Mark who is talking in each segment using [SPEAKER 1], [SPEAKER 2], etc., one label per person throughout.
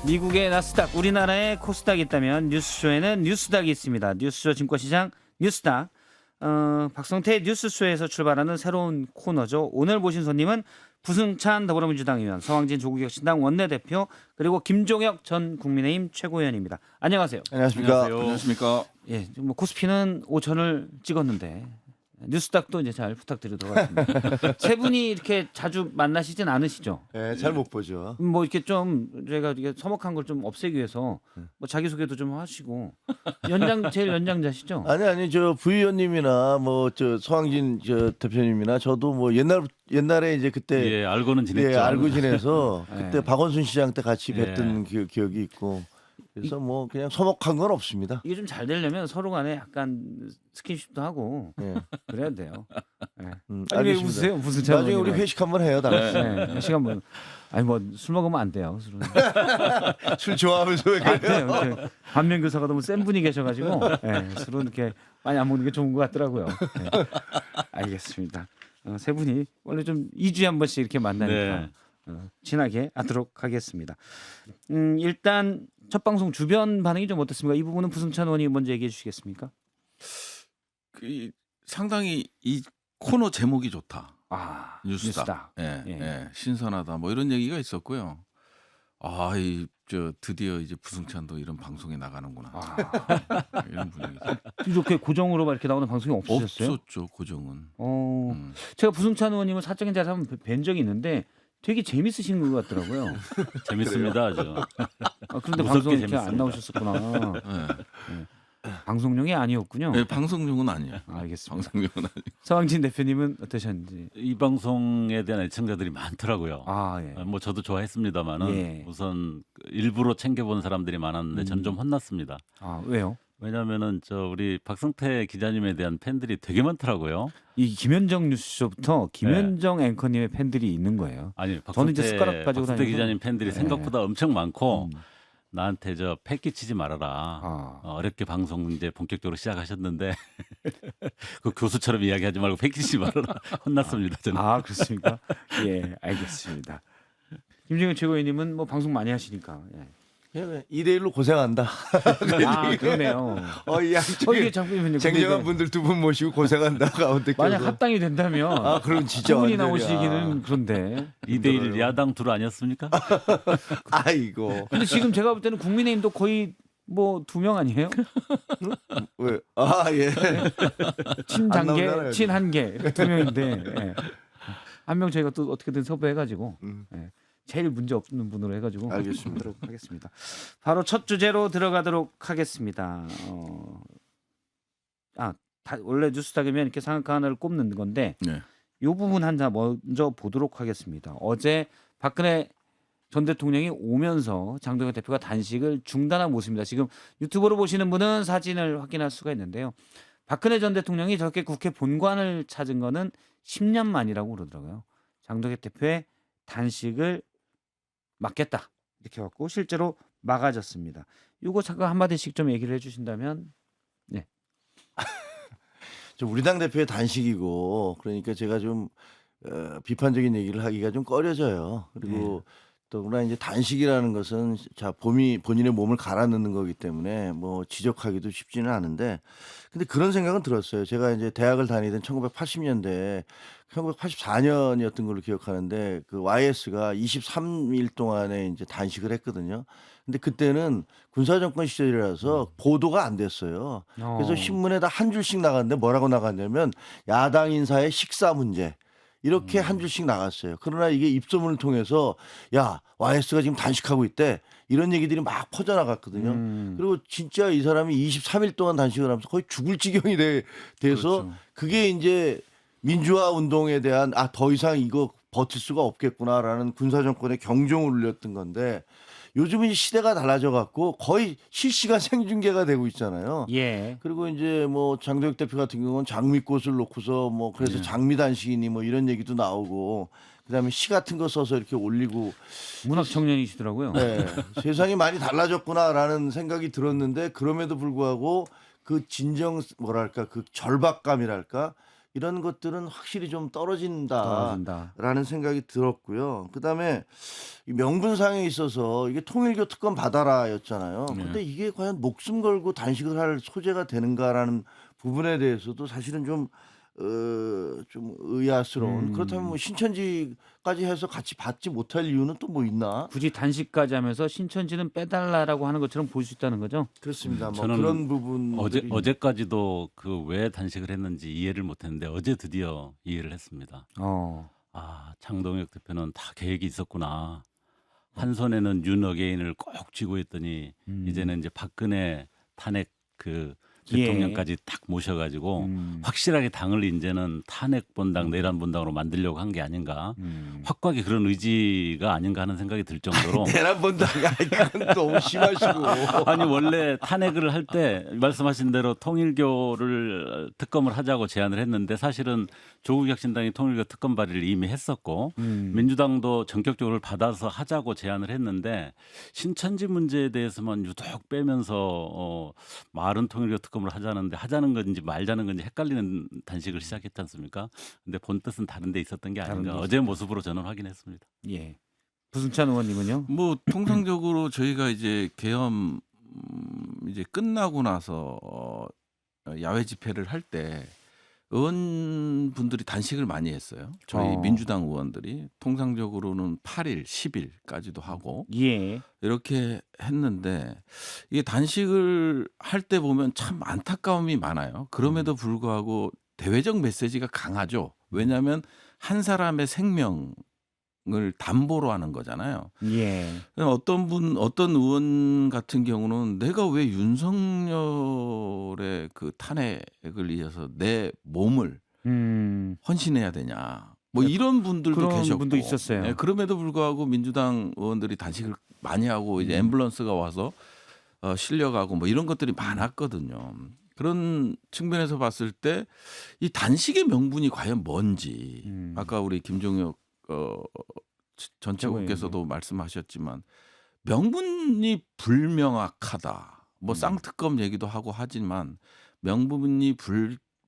[SPEAKER 1] 미국의 나스닥, 우리나라의 코스닥이 있다면 뉴스쇼에는 뉴스닥이 있습니다. 뉴스쇼 증권시장 뉴스닥. 박성태 뉴스쇼에서 출발하는 새로운 코너죠. 오늘 모신 손님은 부승찬 더불어민주당 의원, 서왕진 조국혁신당 원내대표, 그리고 김종혁 전 국민의힘 최고위원입니다. 안녕하세요.
[SPEAKER 2] 안녕하십니까.
[SPEAKER 3] 안녕하십니까.
[SPEAKER 1] 예, 뭐 코스피는 5천을 찍었는데 뉴스닥도 이제 잘 부탁드리도록 하겠습니다. 세 분이 이렇게 자주 만나시진 않으시죠?
[SPEAKER 2] 네, 잘 못 보죠.
[SPEAKER 1] 뭐 이렇게 좀 제가 이게 서먹한 걸 좀 없애기 위해서 뭐 자기 소개도 좀 하시고 제일 연장자시죠?
[SPEAKER 2] 아니 저 부의원님이나 뭐 저 서항진 저 대표님이나 저도 뭐 옛날에 이제 그때
[SPEAKER 3] 예, 알고는 지냈죠.
[SPEAKER 2] 예, 알고 지내서
[SPEAKER 1] 네.
[SPEAKER 2] 그때 박원순 시장 때 같이
[SPEAKER 3] 예.
[SPEAKER 2] 뵀던 기억이 있고 그래서 뭐 그냥 서먹한 건 없습니다.
[SPEAKER 1] 이게 좀 잘 되려면 서로 간에 약간 스킨십도 하고
[SPEAKER 2] 예.
[SPEAKER 1] 그래야 돼요. 네. 아니 왜
[SPEAKER 2] 알겠습니다.
[SPEAKER 1] 웃으세요? 무슨 차
[SPEAKER 2] 나중에 우리 회식 한번 해요, 다 같이.
[SPEAKER 1] 네, 시간 뭐 아니 뭐 술 먹으면 안 돼요. 술은
[SPEAKER 2] 술 좋아하면서 왜
[SPEAKER 1] 안
[SPEAKER 2] 그래요?
[SPEAKER 1] 돼요. 이렇게 반면 교사가 너무 센 분이 계셔가지고 네, 술은 이렇게 많이 안 먹는 게 좋은 것 같더라고요. 네. 알겠습니다. 세 분이 원래 좀 2주에 한 번씩 이렇게 만나니까
[SPEAKER 3] 네.
[SPEAKER 1] 친하게 하도록 하겠습니다. 일단 첫 방송 주변 반응이 좀 어떻습니까? 이 부분은 부승찬 의원이 먼저 얘기해 주시겠습니까?
[SPEAKER 3] 상당히 이 코너 제목이 좋다.
[SPEAKER 1] 아,
[SPEAKER 3] 뉴스다. 예,
[SPEAKER 1] 예.
[SPEAKER 3] 예, 신선하다. 뭐 이런 얘기가 있었고요. 저 드디어 이제 부승찬도 이런 방송에 나가는구나. 이런 분위기.
[SPEAKER 1] 이렇게 고정으로 막 이렇게 나오는 방송이 없으셨어요?
[SPEAKER 3] 없었죠, 고정은.
[SPEAKER 1] 제가 부승찬 의원님을 사적인 자리에서 한번 뵌 적이 있는데 되게 재밌으신 것 같더라고요.
[SPEAKER 4] 재밌습니다 아주.
[SPEAKER 1] 그런데
[SPEAKER 4] 무섭게
[SPEAKER 1] 방송에 이렇게
[SPEAKER 4] 재밌습니다.
[SPEAKER 1] 안 나오셨었구나.
[SPEAKER 3] 예.
[SPEAKER 1] 방송용이 아니었군요.
[SPEAKER 3] 예, 방송용은 아니에요.
[SPEAKER 1] 알겠습니다.
[SPEAKER 3] 방송용은 아니에요.
[SPEAKER 1] 서왕진 대표님은 어떠셨는지?
[SPEAKER 4] 이 방송에 대한 애청자들이 많더라고요.
[SPEAKER 1] 아 예.
[SPEAKER 4] 뭐 저도 좋아했습니다만은
[SPEAKER 1] 예.
[SPEAKER 4] 우선 일부러 챙겨본 사람들이 많았는데 전 좀 혼났습니다.
[SPEAKER 1] 아 왜요?
[SPEAKER 4] 왜냐하면은 우리 박성태 기자님에 대한 팬들이 되게 많더라고요.
[SPEAKER 1] 이 김현정 뉴스쇼부터 김현정 앵커님의 팬들이 있는 거예요.
[SPEAKER 4] 아니
[SPEAKER 1] 저는 이제 숟가락 가지고
[SPEAKER 4] 박성태
[SPEAKER 1] 다니면서-
[SPEAKER 4] 기자님 팬들이
[SPEAKER 1] 네.
[SPEAKER 4] 생각보다 엄청 많고
[SPEAKER 1] 음.
[SPEAKER 4] 나한테 패 끼치지 말아라.
[SPEAKER 1] 아.
[SPEAKER 4] 어렵게 방송 이제 본격적으로 시작하셨는데 그 교수처럼 이야기하지 말고 패 끼치지 말아라. 혼났습니다 저는.
[SPEAKER 1] 아 그렇습니까? 예, 알겠습니다. 김정일 최고위원님은 뭐 방송 많이 하시니까. 예.
[SPEAKER 2] 2대1로 고생한다.
[SPEAKER 1] 아 그러네요.
[SPEAKER 2] 이
[SPEAKER 1] 이게
[SPEAKER 2] 양쪽에
[SPEAKER 1] 자꾸 근데
[SPEAKER 2] 쟁쟁한
[SPEAKER 1] 이게
[SPEAKER 2] 분들 두 분 모시고 고생한다 가운데
[SPEAKER 1] 만약
[SPEAKER 2] 껴서.
[SPEAKER 1] 합당이 된다면
[SPEAKER 2] 그럼 진짜
[SPEAKER 1] 두 분이
[SPEAKER 2] 완전히,
[SPEAKER 1] 나오시기는 그런데.
[SPEAKER 4] 2대1 야당 둘 아니었습니까?
[SPEAKER 2] 아이고.
[SPEAKER 1] 근데 지금 제가 볼 때는 국민의힘도 거의 뭐 2명 아니에요?
[SPEAKER 2] 왜? 예. 안 나오잖아요,
[SPEAKER 1] 친단계, 친한계 이렇게 2명인데 예. 한 명 저희가 또 어떻게든 섭외해가지고 예. 제일 문제 없는 분으로 해가지고
[SPEAKER 2] 알겠습니다.
[SPEAKER 1] 하도록 하겠습니다. 바로 첫 주제로 들어가도록 하겠습니다. 원래 뉴스닥이면 이렇게 상한가 하나를 꼽는 건데
[SPEAKER 3] 네.
[SPEAKER 1] 이 부분 한자 먼저 보도록 하겠습니다. 어제 박근혜 전 대통령이 오면서 장동현 대표가 단식을 중단한 모습입니다. 지금 유튜브로 보시는 분은 사진을 확인할 수가 있는데요. 박근혜 전 대통령이 저렇게 국회 본관을 찾은 거는 10년 만이라고 그러더라고요. 장동현 대표의 단식을 막겠다 이렇게 갖고 실제로 막아졌습니다. 이거 잠깐 한마디씩 좀 얘기를 해주신다면.
[SPEAKER 2] 우리 당 대표의 단식이고 그러니까 제가 좀 비판적인 얘기를 하기가 좀 꺼려져요. 그리고 더구나 이제 단식이라는 것은 본인의 몸을 갈아 넣는 거기 때문에 뭐 지적하기도 쉽지는 않은데 근데 그런 생각은 들었어요. 제가 이제 대학을 다니던 1980년대 1984년이었던 걸로 기억하는데 그 YS가 23일 동안에 이제 단식을 했거든요. 근데 그때는 군사정권 시절이라서 보도가 안 됐어요. 그래서 신문에다 한 줄씩 나갔는데 뭐라고 나갔냐면 야당 인사의 식사 문제 이렇게 한 줄씩 나갔어요. 그러나 이게 입소문을 통해서 야 YS가 지금 단식하고 있대 이런 얘기들이 막 퍼져나갔거든요. 그리고 진짜 이 사람이 23일 동안 단식을 하면서 거의 죽을 지경이 돼서
[SPEAKER 1] 그렇죠.
[SPEAKER 2] 그게 이제 민주화 운동에 대한 더 이상 이거 버틸 수가 없겠구나라는 군사정권의 경종을 울렸던 건데 요즘은 시대가 달라져 갖고 거의 실시간 생중계가 되고 있잖아요.
[SPEAKER 1] 예.
[SPEAKER 2] 그리고 이제 뭐 장도혁 대표 같은 경우는 장미꽃을 놓고서 뭐 그래서 장미단식이니 뭐 이런 얘기도 나오고 그다음에 시 같은 거 써서 이렇게 올리고
[SPEAKER 1] 문학 청년이시더라고요.
[SPEAKER 2] 네, 세상이 많이 달라졌구나라는 생각이 들었는데 그럼에도 불구하고 그 진정 뭐랄까 그 절박감이랄까 이런 것들은 확실히 좀 떨어진다라는
[SPEAKER 1] 떨어진다.
[SPEAKER 2] 생각이 들었고요. 그다음에 이 명분상에 있어서 이게 통일교 특검 받아라였잖아요.
[SPEAKER 3] 네.
[SPEAKER 2] 근데 이게 과연 목숨 걸고 단식을 할 소재가 되는가라는 부분에 대해서도 사실은 좀 의아스러운. 그렇다면 뭐 신천지까지 해서 같이 받지 못할 이유는 또 뭐 있나?
[SPEAKER 1] 굳이 단식까지 하면서 신천지는 빼달라라고 하는 것처럼 볼 수 있다는 거죠.
[SPEAKER 2] 그렇습니다. 뭐
[SPEAKER 4] 저는
[SPEAKER 2] 그런 부분
[SPEAKER 4] 어제까지도 그 왜 단식을 했는지 이해를 못했는데 어제 드디어 이해를 했습니다. 아, 장동혁 대표는 다 계획이 있었구나. 한 손에는 윤 어게인을 꼭 쥐고 있더니 이제는 이제 박근혜 탄핵 그
[SPEAKER 1] 예.
[SPEAKER 4] 대통령까지 딱 모셔가지고 확실하게 당을 이제는 탄핵 본당, 내란 본당으로 만들려고 한 게 아닌가. 확고하게 그런 의지가 아닌가 하는 생각이 들 정도로.
[SPEAKER 2] 대란 본당이 그건 너무 심하시고.
[SPEAKER 4] 아니 원래 탄핵을 할 때 말씀하신 대로 통일교를 특검을 하자고 제안을 했는데 사실은 조국 혁신당이 통일교 특검 발의를 이미 했었고 민주당도 전격적으로 받아서 하자고 제안을 했는데 신천지 문제에 대해서만 유독 빼면서 말은 통일교 특검을 하자는 건지 말자는 건지 헷갈리는 단식을 시작했지 않습니까? 근데 본 뜻은 다른 데 있었던 게
[SPEAKER 1] 다른
[SPEAKER 4] 아닌가.
[SPEAKER 1] 데
[SPEAKER 4] 어제 모습으로 저는 확인했습니다.
[SPEAKER 1] 예. 부승찬 의원님은요?
[SPEAKER 3] 뭐 통상적으로 저희가 이제 계엄 이제 끝나고 나서 야외 집회를 할 때 의원분들이 단식을 많이 했어요. 저희 민주당 의원들이 통상적으로는 8일, 10일까지도 하고
[SPEAKER 1] 예.
[SPEAKER 3] 이렇게 했는데 이게 단식을 할 때 보면 참 안타까움이 많아요. 그럼에도 불구하고 대외적 메시지가 강하죠. 왜냐하면 한 사람의 생명을 담보로 하는 거잖아요.
[SPEAKER 1] 예.
[SPEAKER 3] 어떤 의원 같은 경우는 내가 왜 윤석열의 그 탄핵을 위해서 내 몸을 헌신해야 되냐. 뭐 이런 분들도
[SPEAKER 1] 그런
[SPEAKER 3] 계셨고.
[SPEAKER 1] 분도 있었어요.
[SPEAKER 3] 네, 그럼에도 불구하고 민주당 의원들이 단식을 많이 하고 이제 앰뷸런스가 와서 실려가고 뭐 이런 것들이 많았거든요. 그런 측면에서 봤을 때 이 단식의 명분이 과연 뭔지 아까 우리 김종혁 전 최고께서도 말씀하셨지만 명분이 불명확하다. 뭐 쌍특검 얘기도 하고 하지만 명분이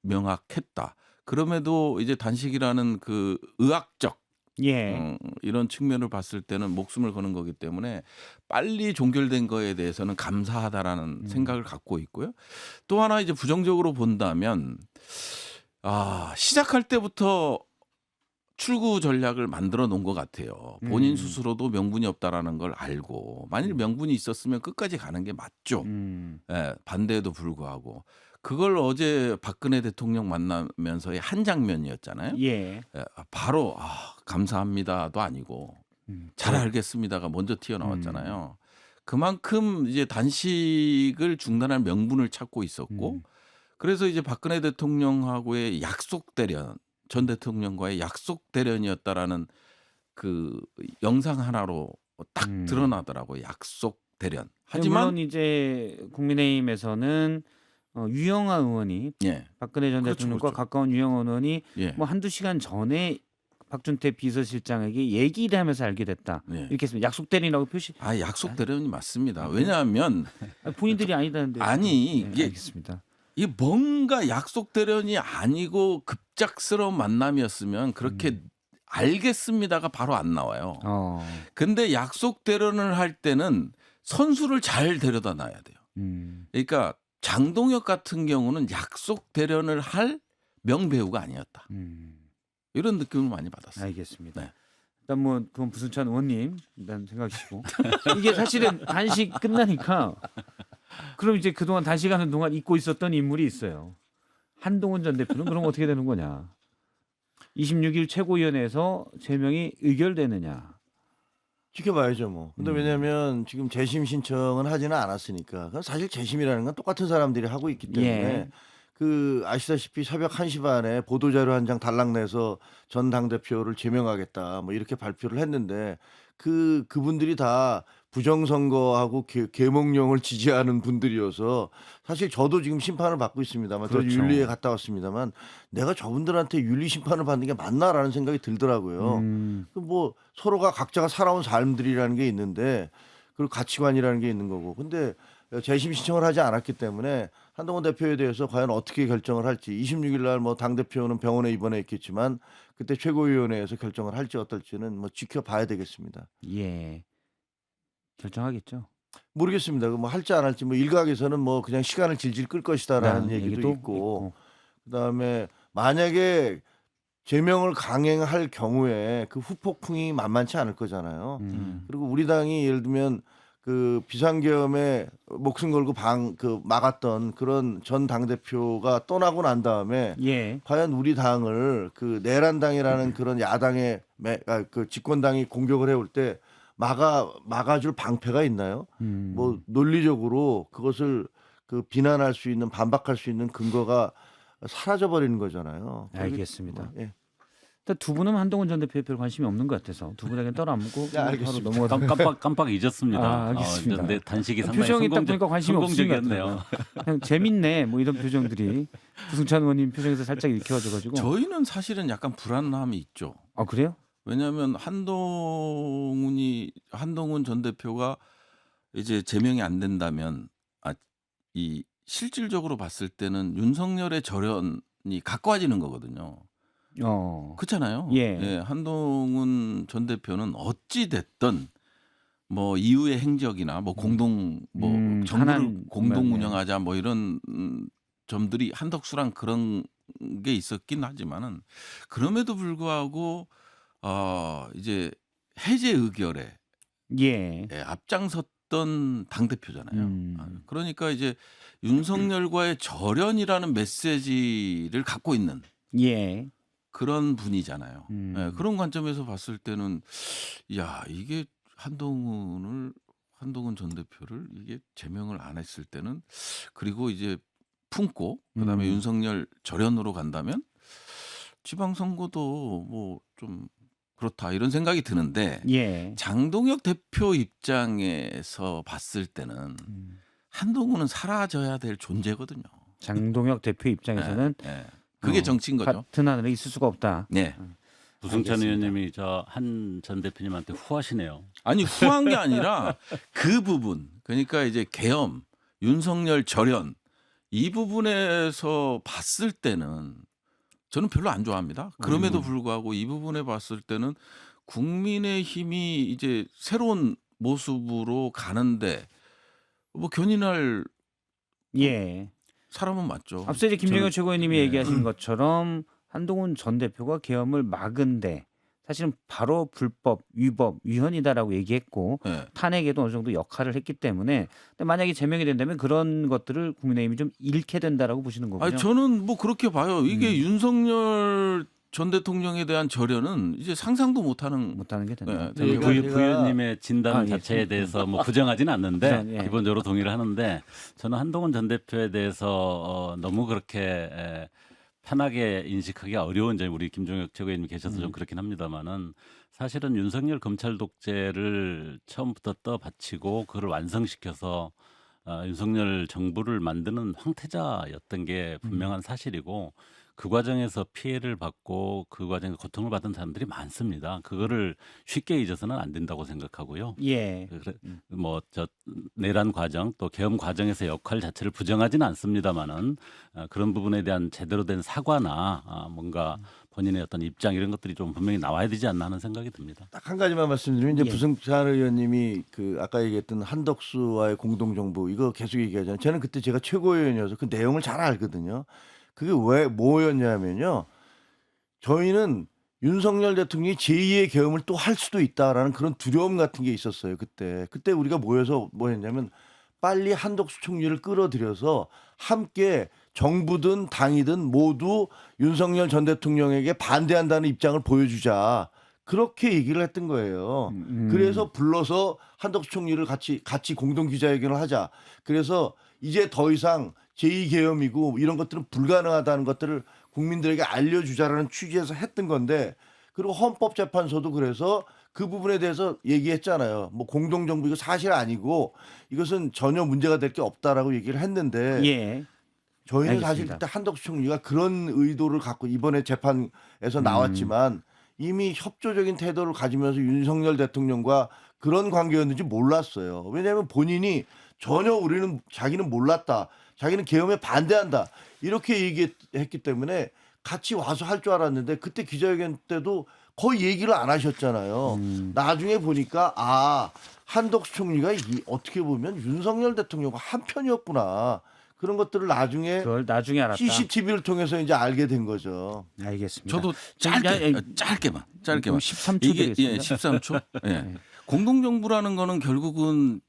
[SPEAKER 3] 불명확했다. 그럼에도 이제 단식이라는 그 의학적
[SPEAKER 1] 예.
[SPEAKER 3] 이런 측면을 봤을 때는 목숨을 거는 거기 때문에 빨리 종결된 거에 대해서는 감사하다라는 생각을 갖고 있고요. 또 하나 이제 부정적으로 본다면 시작할 때부터 출구 전략을 만들어 놓은 것 같아요. 본인 스스로도 명분이 없다라는 걸 알고 만일 명분이 있었으면 끝까지 가는 게 맞죠. 예, 반대에도 불구하고 그걸 어제 박근혜 대통령 만나면서의 한 장면이었잖아요.
[SPEAKER 1] 예.
[SPEAKER 3] 예, 바로 감사합니다도 아니고 잘 알겠습니다가 먼저 튀어나왔잖아요. 그만큼 이제 단식을 중단할 명분을 찾고 있었고 그래서 이제 박근혜 대통령하고의 약속 대련 전 대통령과의 약속 대련이었다라는 그 영상 하나로 딱 드러나더라고요. 약속 대련. 하지만
[SPEAKER 1] 물론 이제 국민의힘에서는 유영아 의원이
[SPEAKER 3] 예.
[SPEAKER 1] 박근혜 전
[SPEAKER 3] 그렇죠,
[SPEAKER 1] 대통령과
[SPEAKER 3] 그렇죠.
[SPEAKER 1] 가까운 유영아 의원이
[SPEAKER 3] 예.
[SPEAKER 1] 뭐 한두 시간 전에 박준태 비서실장에게 얘기를 하면서 알게 됐다.
[SPEAKER 3] 예.
[SPEAKER 1] 이렇게 했습니다. 약속 대리라고 표시.
[SPEAKER 3] 약속 대련이 맞습니다. 왜냐하면
[SPEAKER 1] 본인들이 아니다는데.
[SPEAKER 3] 아니,
[SPEAKER 1] 네,
[SPEAKER 3] 이게
[SPEAKER 1] 알겠습니다.
[SPEAKER 3] 이 뭔가 약속 대련이 아니고 급작스러운 만남이었으면 그렇게 알겠습니다가 바로 안 나와요. 근데 약속 대련을 할 때는 선수를 잘 데려다 놔야 돼요. 그러니까 장동혁 같은 경우는 약속 대련을 할 명배우가 아니었다. 이런 느낌을 많이 받았어요.
[SPEAKER 1] 알겠습니다.
[SPEAKER 3] 네.
[SPEAKER 1] 일단 뭐 그건 부승찬 의원님 일단 생각이시고 이게 사실은 단식 끝나니까 그럼 이제 그동안 단식하는 동안 잊고 있었던 인물이 있어요. 한동훈 전 대표는 그럼 어떻게 되는 거냐? 26일 최고위원회에서 제명이 의결되느냐?
[SPEAKER 2] 지켜봐야죠 뭐. 근데 왜냐하면 지금 재심 신청은 하지는 않았으니까. 그건 사실 재심이라는 건 똑같은 사람들이 하고 있기 때문에
[SPEAKER 1] 예.
[SPEAKER 2] 그 아시다시피 새벽 1시 반에 보도자료 한 장 달랑내서 전 당대표를 제명하겠다 뭐 이렇게 발표를 했는데 그분들이 다 부정선거하고 계몽령을 지지하는 분들이어서 사실 저도 지금 심판을 받고 있습니다만 저
[SPEAKER 1] 그렇죠.
[SPEAKER 2] 윤리에 갔다 왔습니다만 내가 저분들한테 윤리 심판을 받는 게 맞나라는 생각이 들더라고요. 뭐 서로가 각자가 살아온 삶들이라는 게 있는데 그리고 가치관이라는 게 있는 거고 근데 재심 신청을 하지 않았기 때문에 한동훈 대표에 대해서 과연 어떻게 결정을 할지 26일 날 뭐 당 대표는 병원에 입원해 있겠지만 그때 최고위원회에서 결정을 할지 어떨지는 뭐 지켜봐야 되겠습니다.
[SPEAKER 1] 예. 결정하겠죠.
[SPEAKER 2] 모르겠습니다. 뭐 할지 안 할지 뭐 일각에서는 뭐 그냥 시간을 질질 끌 것이다라는
[SPEAKER 1] 라는
[SPEAKER 2] 얘기도 있고 그다음에 만약에 제명을 강행할 경우에 그 후폭풍이 만만치 않을 거잖아요. 그리고 우리 당이 예를 들면 그 비상계엄에 목숨 걸고 막았던 그런 전 당대표가 떠나고 난 다음에
[SPEAKER 1] 예.
[SPEAKER 2] 과연 우리 당을 그 내란당이라는 그런 야당의 그 집권당이 공격을 해올 때 막아줄 방패가 있나요? 뭐 논리적으로 그것을 그 비난할 수 있는 반박할 수 있는 근거가 사라져 버리는 거잖아요.
[SPEAKER 1] 알겠습니다.
[SPEAKER 2] 뭐, 예.
[SPEAKER 1] 일단 두 분은 한동훈 전 대표에 별 관심이 없는 것 같아서 두 분에게 떠넘고
[SPEAKER 2] 네,
[SPEAKER 1] 바로
[SPEAKER 2] 알겠습니다.
[SPEAKER 1] 넘어가.
[SPEAKER 4] 깜빡 잊었습니다.
[SPEAKER 1] 아, 알겠습니다.
[SPEAKER 4] 근데 단식이 상당히
[SPEAKER 1] 표정이 딱 보니까 관심이 없으신 것
[SPEAKER 4] 성공적이었네요.
[SPEAKER 1] 같아요. 그냥 재밌네 뭐 이런 표정들이 구승찬 의원님 표정에서 살짝 읽혀가지고.
[SPEAKER 3] 저희는 사실은 약간 불안함이 있죠.
[SPEAKER 1] 아 그래요?
[SPEAKER 3] 왜냐하면 한동훈 전 대표가 이제 제명이 안 된다면 이 실질적으로 봤을 때는 윤석열의 절연이 가까워지는 거거든요. 그렇잖아요.
[SPEAKER 1] 예.
[SPEAKER 3] 한동훈 전 대표는 어찌 됐든 뭐 이후의 행적이나 뭐 공동 뭐 정부를
[SPEAKER 1] 하나는
[SPEAKER 3] 공동
[SPEAKER 1] 네.
[SPEAKER 3] 운영하자 뭐 이런 점들이 한덕수랑 그런 게 있었긴 하지만은 그럼에도 불구하고 이제 해제 의결에
[SPEAKER 1] 예.
[SPEAKER 3] 앞장섰던 당 대표잖아요. 그러니까 이제 윤석열과의 절연이라는 메시지를 갖고 있는
[SPEAKER 1] 예.
[SPEAKER 3] 그런 분이잖아요.
[SPEAKER 1] 음.
[SPEAKER 3] 그런 관점에서 봤을 때는 야 이게 한동훈 전 대표를 이게 제명을 안 했을 때는 그리고 이제 품고 그다음에 윤석열 절연으로 간다면 지방선거도 뭐 좀 그렇다 이런 생각이 드는데
[SPEAKER 1] 예.
[SPEAKER 3] 장동혁 대표 입장에서 봤을 때는 한동훈은 사라져야 될 존재거든요.
[SPEAKER 1] 장동혁 대표 입장에서는
[SPEAKER 3] 그게 정치인 거죠.
[SPEAKER 1] 같은 하늘에 있을 수가 없다.
[SPEAKER 3] 네.
[SPEAKER 4] 부승찬
[SPEAKER 1] 알겠습니다.
[SPEAKER 4] 의원님이 저 한 전 대표님한테 후하시네요.
[SPEAKER 3] 아니 후한 게 아니라 그 부분 그러니까 이제 계엄 윤석열 절연 이 부분에서 봤을 때는 저는 별로 안 좋아합니다. 그럼에도 불구하고 이 부분에 봤을 때는 국민의힘이 이제 새로운 모습으로 가는데 뭐 견인할
[SPEAKER 1] 예.
[SPEAKER 3] 사람은 맞죠.
[SPEAKER 1] 앞서 이제 김정현 최고위원님이
[SPEAKER 3] 네.
[SPEAKER 1] 얘기하신 것처럼 한동훈 전 대표가 계엄을 막은데 사실은 바로 불법, 위법, 위헌이다라고 얘기했고
[SPEAKER 3] 네.
[SPEAKER 1] 탄핵에도 어느 정도 역할을 했기 때문에 근데 만약에 제명이 된다면 그런 것들을 국민의힘이 좀 잃게 된다라고 보시는 거군요.
[SPEAKER 3] 아니 저는 뭐 그렇게 봐요. 이게 윤석열 전 대통령에 대한 절연은 이제 상상도 못하는
[SPEAKER 1] 게 된다.
[SPEAKER 3] 네,
[SPEAKER 2] 제가-
[SPEAKER 4] 부의원님의 진단
[SPEAKER 1] 예.
[SPEAKER 4] 자체에 대해서 뭐 부정하지는 않는데
[SPEAKER 1] 부정, 예.
[SPEAKER 4] 기본적으로 동의를 하는데 저는 한동훈 전 대표에 대해서 너무 그렇게 편하게 인식하기가 어려운 점이 우리 김종혁 최고위원님 계셔서 좀 그렇긴 합니다만은 사실은 윤석열 검찰 독재를 처음부터 떠받치고 그걸 완성시켜서 윤석열 정부를 만드는 황태자였던 게 분명한 사실이고 그 과정에서 피해를 받고 그 과정에서 고통을 받은 사람들이 많습니다. 그거를 쉽게 잊어서는 안 된다고 생각하고요.
[SPEAKER 1] 예.
[SPEAKER 4] 뭐 저 내란 과정 또 계엄 과정에서 역할 자체를 부정하지는 않습니다만은 그런 부분에 대한 제대로 된 사과나 뭔가 본인의 어떤 입장 이런 것들이 좀 분명히 나와야 되지 않나 하는 생각이 듭니다.
[SPEAKER 2] 딱 한 가지만 말씀드리면 이제
[SPEAKER 1] 예.
[SPEAKER 2] 부승찬 의원님이 그 아까 얘기했던 한덕수와의 공동 정부 이거 계속 얘기하잖아요. 저는 그때 제가 최고위원이어서 그 내용을 잘 알거든요. 그게 왜 뭐였냐면요. 저희는 윤석열 대통령이 제2의 계엄을 또 할 수도 있다라는 그런 두려움 같은 게 있었어요. 그때 우리가 모여서 뭐 했냐면 빨리 한덕수 총리를 끌어들여서 함께 정부든 당이든 모두 윤석열 전 대통령에게 반대한다는 입장을 보여주자. 그렇게 얘기를 했던 거예요. 그래서 불러서 한덕수 총리를 같이 공동 기자회견을 하자. 그래서 이제 더 이상 제2계엄이고 이런 것들은 불가능하다는 것들을 국민들에게 알려주자라는 취지에서 했던 건데 그리고 헌법재판소도 그래서 그 부분에 대해서 얘기했잖아요. 뭐 공동정부 이거 사실 아니고 이것은 전혀 문제가 될 게 없다라고 얘기를 했는데
[SPEAKER 1] 예.
[SPEAKER 2] 저희는 사실
[SPEAKER 1] 알겠습니다.
[SPEAKER 2] 그때 한덕수 총리가 그런 의도를 갖고 이번에 재판에서 나왔지만 이미 협조적인 태도를 가지면서 윤석열 대통령과 그런 관계였는지 몰랐어요. 왜냐하면 본인이 전혀 자기는 몰랐다. 자기는 계엄에 반대한다. 이렇게 얘기했기 때문에 같이 와서 할 줄 알았는데 그때 기자회견 때도 거의 얘기를 안 하셨잖아요. 나중에 보니까 한덕수 총리가 어떻게 보면 윤석열 대통령과 한편이었구나. 그런 것들을 나중에
[SPEAKER 1] 그걸 나중에 알았다.
[SPEAKER 2] CCTV를 통해서 이제 알게 된 거죠.
[SPEAKER 1] 알겠습니다.
[SPEAKER 3] 저도 짧게만
[SPEAKER 1] 13초
[SPEAKER 3] 이게
[SPEAKER 1] 드리겠습니다.
[SPEAKER 3] 13초. 예. 공동정부라는 거는 결국은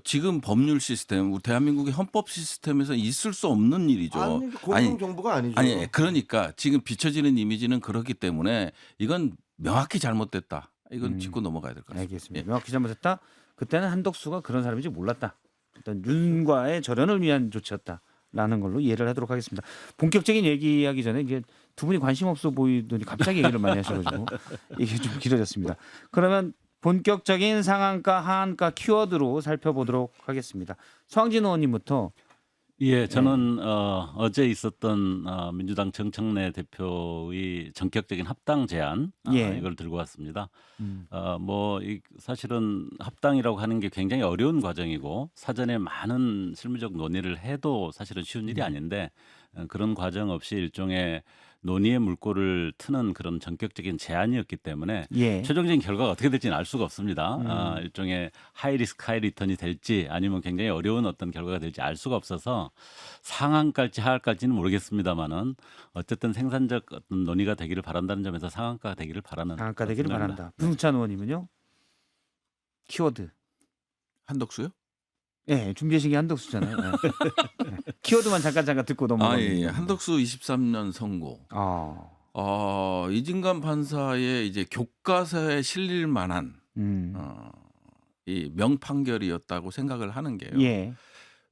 [SPEAKER 3] 지금 법률 시스템, 우리 대한민국의 헌법 시스템에서 있을 수 없는 일이죠.
[SPEAKER 2] 아니, 공동정부가 아니죠.
[SPEAKER 3] 아니, 그러니까 지금 비춰지는 이미지는 그렇기 때문에 이건 명확히 잘못됐다. 이건 짚고 넘어가야 될 것 같습니다.
[SPEAKER 1] 알겠습니다.
[SPEAKER 3] 예.
[SPEAKER 1] 명확히 잘못했다. 그때는 한덕수가 그런 사람인지 몰랐다. 어떤 윤과의 절연을 위한 조치였다라는 걸로 이해를 하도록 하겠습니다. 본격적인 얘기하기 전에 이게 두 분이 관심 없어 보이더니 갑자기 얘기를 많이 하셔가지고 이게 좀 길어졌습니다. 그러면 본격적인 상한가 하한가 키워드로 살펴보도록 하겠습니다. 서항진 의원님부터.
[SPEAKER 4] 예, 저는 어제 있었던 민주당 정청래 대표의 전격적인 합당 제안
[SPEAKER 1] 예.
[SPEAKER 4] 이걸 들고 왔습니다. 사실은 합당이라고 하는 게 굉장히 어려운 과정이고 사전에 많은 실무적 논의를 해도 사실은 쉬운 일이 아닌데 그런 과정 없이 일종의 논의의 물꼬를 트는 그런 전격적인 제안이었기 때문에
[SPEAKER 1] 예.
[SPEAKER 4] 최종적인 결과가 어떻게 될지는 알 수가 없습니다. 일종의 하이 리스크 하이 리턴이 될지 아니면 굉장히 어려운 어떤 결과가 될지 알 수가 없어서 상한가일지 하한가일지는 모르겠습니다만은 어쨌든 생산적 어떤 논의가 되기를 바란다는 점에서 상한가가 되기를 바라는
[SPEAKER 1] 상한가 되기를
[SPEAKER 4] 그런
[SPEAKER 1] 바란다.
[SPEAKER 4] 생각입니다.
[SPEAKER 1] 부승찬 의원님은요? 키워드.
[SPEAKER 3] 한덕수요?
[SPEAKER 1] 예, 준비하신 게 한덕수잖아요. 예. 키워드만 잠깐 듣고 넘어가는.
[SPEAKER 3] 예. 한덕수 23년 선고. 이진관 판사의 이제 교과서에 실릴 만한 이 명판결이었다고 생각을 하는 게요.
[SPEAKER 1] 예.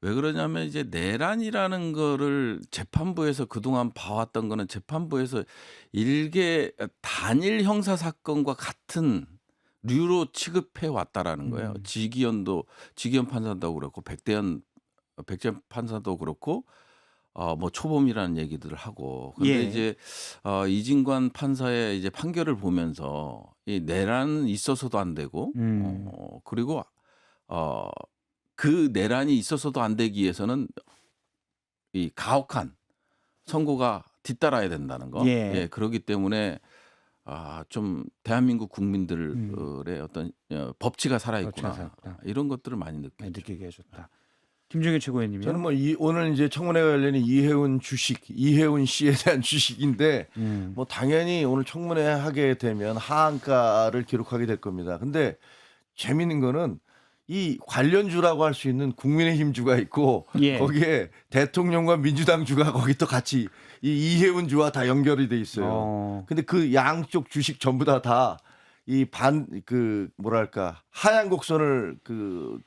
[SPEAKER 3] 왜 그러냐면 이제 내란이라는 거를 재판부에서 그동안 봐왔던 거는 재판부에서 일개 단일 형사 사건과 같은 류로 취급해 왔다라는 거예요. 지기현 판사도 그렇고 백재현 판사도 그렇고 뭐 초범이라는 얘기들을 하고. 근데
[SPEAKER 1] 예.
[SPEAKER 3] 이제 이진관 판사의 이제 판결을 보면서 이 내란은 있어서도 안 되고 그리고 그 내란이 있어서도 안 되기 위해서는 이 가혹한 선고가 뒤따라야 된다는 거.
[SPEAKER 1] 예.
[SPEAKER 3] 예, 그렇기 때문에 좀 대한민국 국민들의 어떤 법치가 살아있구나.
[SPEAKER 1] 법치가 살아있구나.
[SPEAKER 3] 이런 것들을 많이
[SPEAKER 1] 네,
[SPEAKER 3] 느꼈죠.
[SPEAKER 1] 느끼게 해줬다. 김종현 최고위원님이요.
[SPEAKER 2] 저는 뭐 오늘 이제 청문회와 관련된 이혜훈 씨에 대한 주식인데 뭐 당연히 오늘 청문회 하게 되면 하한가를 기록하게 될 겁니다. 근데 재밌는 거는 이 관련주라고 할 수 있는 국민의힘 주가 있고
[SPEAKER 1] 예.
[SPEAKER 2] 거기에 대통령과 민주당 주가 거기 또 같이 이 이혜훈 주와 다 연결이 돼 있어요. 근데 그 양쪽 주식 전부 다 이 뭐랄까 하얀 곡선을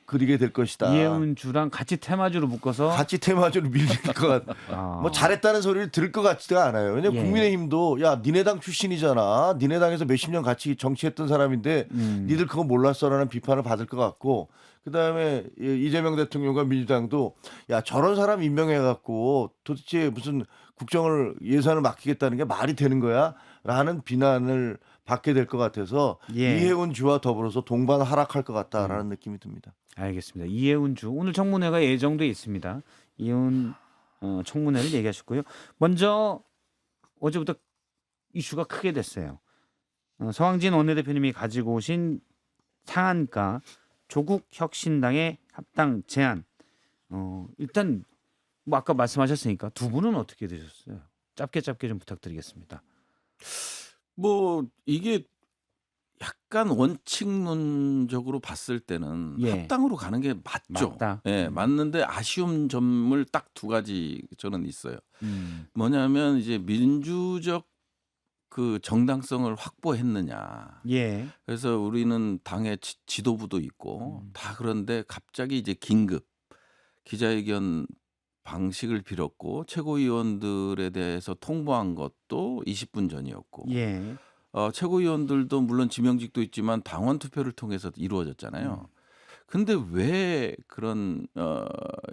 [SPEAKER 2] 그리게 될 것이다.
[SPEAKER 1] 이혜훈 주랑 같이 테마주로 묶어서
[SPEAKER 2] 같이 테마주로 밀릴 것 같. 뭐 잘했다는 소리를 들을 것 같지가 않아요. 왜냐면
[SPEAKER 1] 예.
[SPEAKER 2] 국민의힘도 야 니네 당 출신이잖아. 니네 당에서 몇십 년 같이 정치했던 사람인데 니들 그거 몰랐어라는 비판을 받을 것 같고. 그다음에 이재명 대통령과 민주당도 야 저런 사람 임명해갖고 도대체 무슨 국정을 예산을 맡기겠다는 게 말이 되는 거야?라는 비난을 받게 될 것 같아서
[SPEAKER 1] 예.
[SPEAKER 2] 이혜훈 주와 더불어서 동반 하락할 것 같다라는 느낌이 듭니다.
[SPEAKER 1] 알겠습니다. 이혜훈 주 오늘 청문회가 예정돼 있습니다. 이혜훈 청문회를 얘기하셨고요. 먼저 어제부터 이슈가 크게 됐어요. 서항진 원내대표님이 가지고 오신 상한가 조국 혁신당의 합당 제안. 일단 뭐 아까 말씀하셨으니까 두 분은 어떻게 되셨어요? 짧게 좀 부탁드리겠습니다.
[SPEAKER 3] 뭐 이게 약간 원칙론적으로 봤을 때는
[SPEAKER 1] 예.
[SPEAKER 3] 합당으로 가는 게 맞죠.
[SPEAKER 1] 맞다.
[SPEAKER 3] 예, 맞는데 아쉬운 점을 딱 두 가지 저는 있어요. 뭐냐면 이제 민주적 그 정당성을 확보했느냐.
[SPEAKER 1] 예.
[SPEAKER 3] 그래서 우리는 당의 지도부도 있고 다 그런데 갑자기 이제 긴급 기자회견 방식을 빌었고 최고위원들에 대해서 통보한 것도 20분 전이었고
[SPEAKER 1] 예.
[SPEAKER 3] 최고위원들도 물론 지명직도 있지만 당원 투표를 통해서 이루어졌잖아요. 근데 왜 그런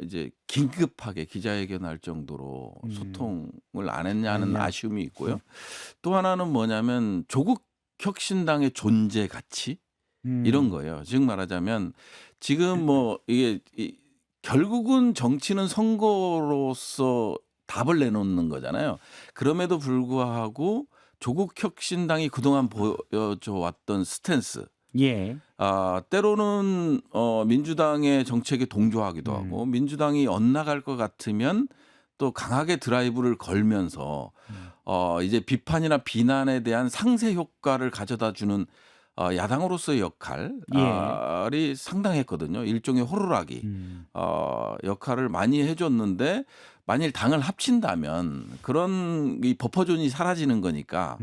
[SPEAKER 3] 이제 긴급하게 기자회견할 정도로 소통을 안 했냐는 아쉬움이 있고요. 또 하나는 뭐냐면 조국 혁신당의 존재 가치 이런 거예요. 즉 말하자면 지금 뭐 이게 결국은 정치는 선거로서 답을 내놓는 거잖아요. 그럼에도 불구하고 조국 혁신당이 그동안 보여줘 왔던 스탠스,
[SPEAKER 1] 예.
[SPEAKER 3] 때로는 민주당의 정책에 동조하기도 하고 민주당이 엇나갈 것 같으면 또 강하게 드라이브를 걸면서 이제 비판이나 비난에 대한 상쇄 효과를 가져다 주는 야당으로서의 역할이 상당했거든요. 일종의 호루라기 역할을 많이 해줬는데 만일 당을 합친다면 그런 이 버퍼존이 사라지는 거니까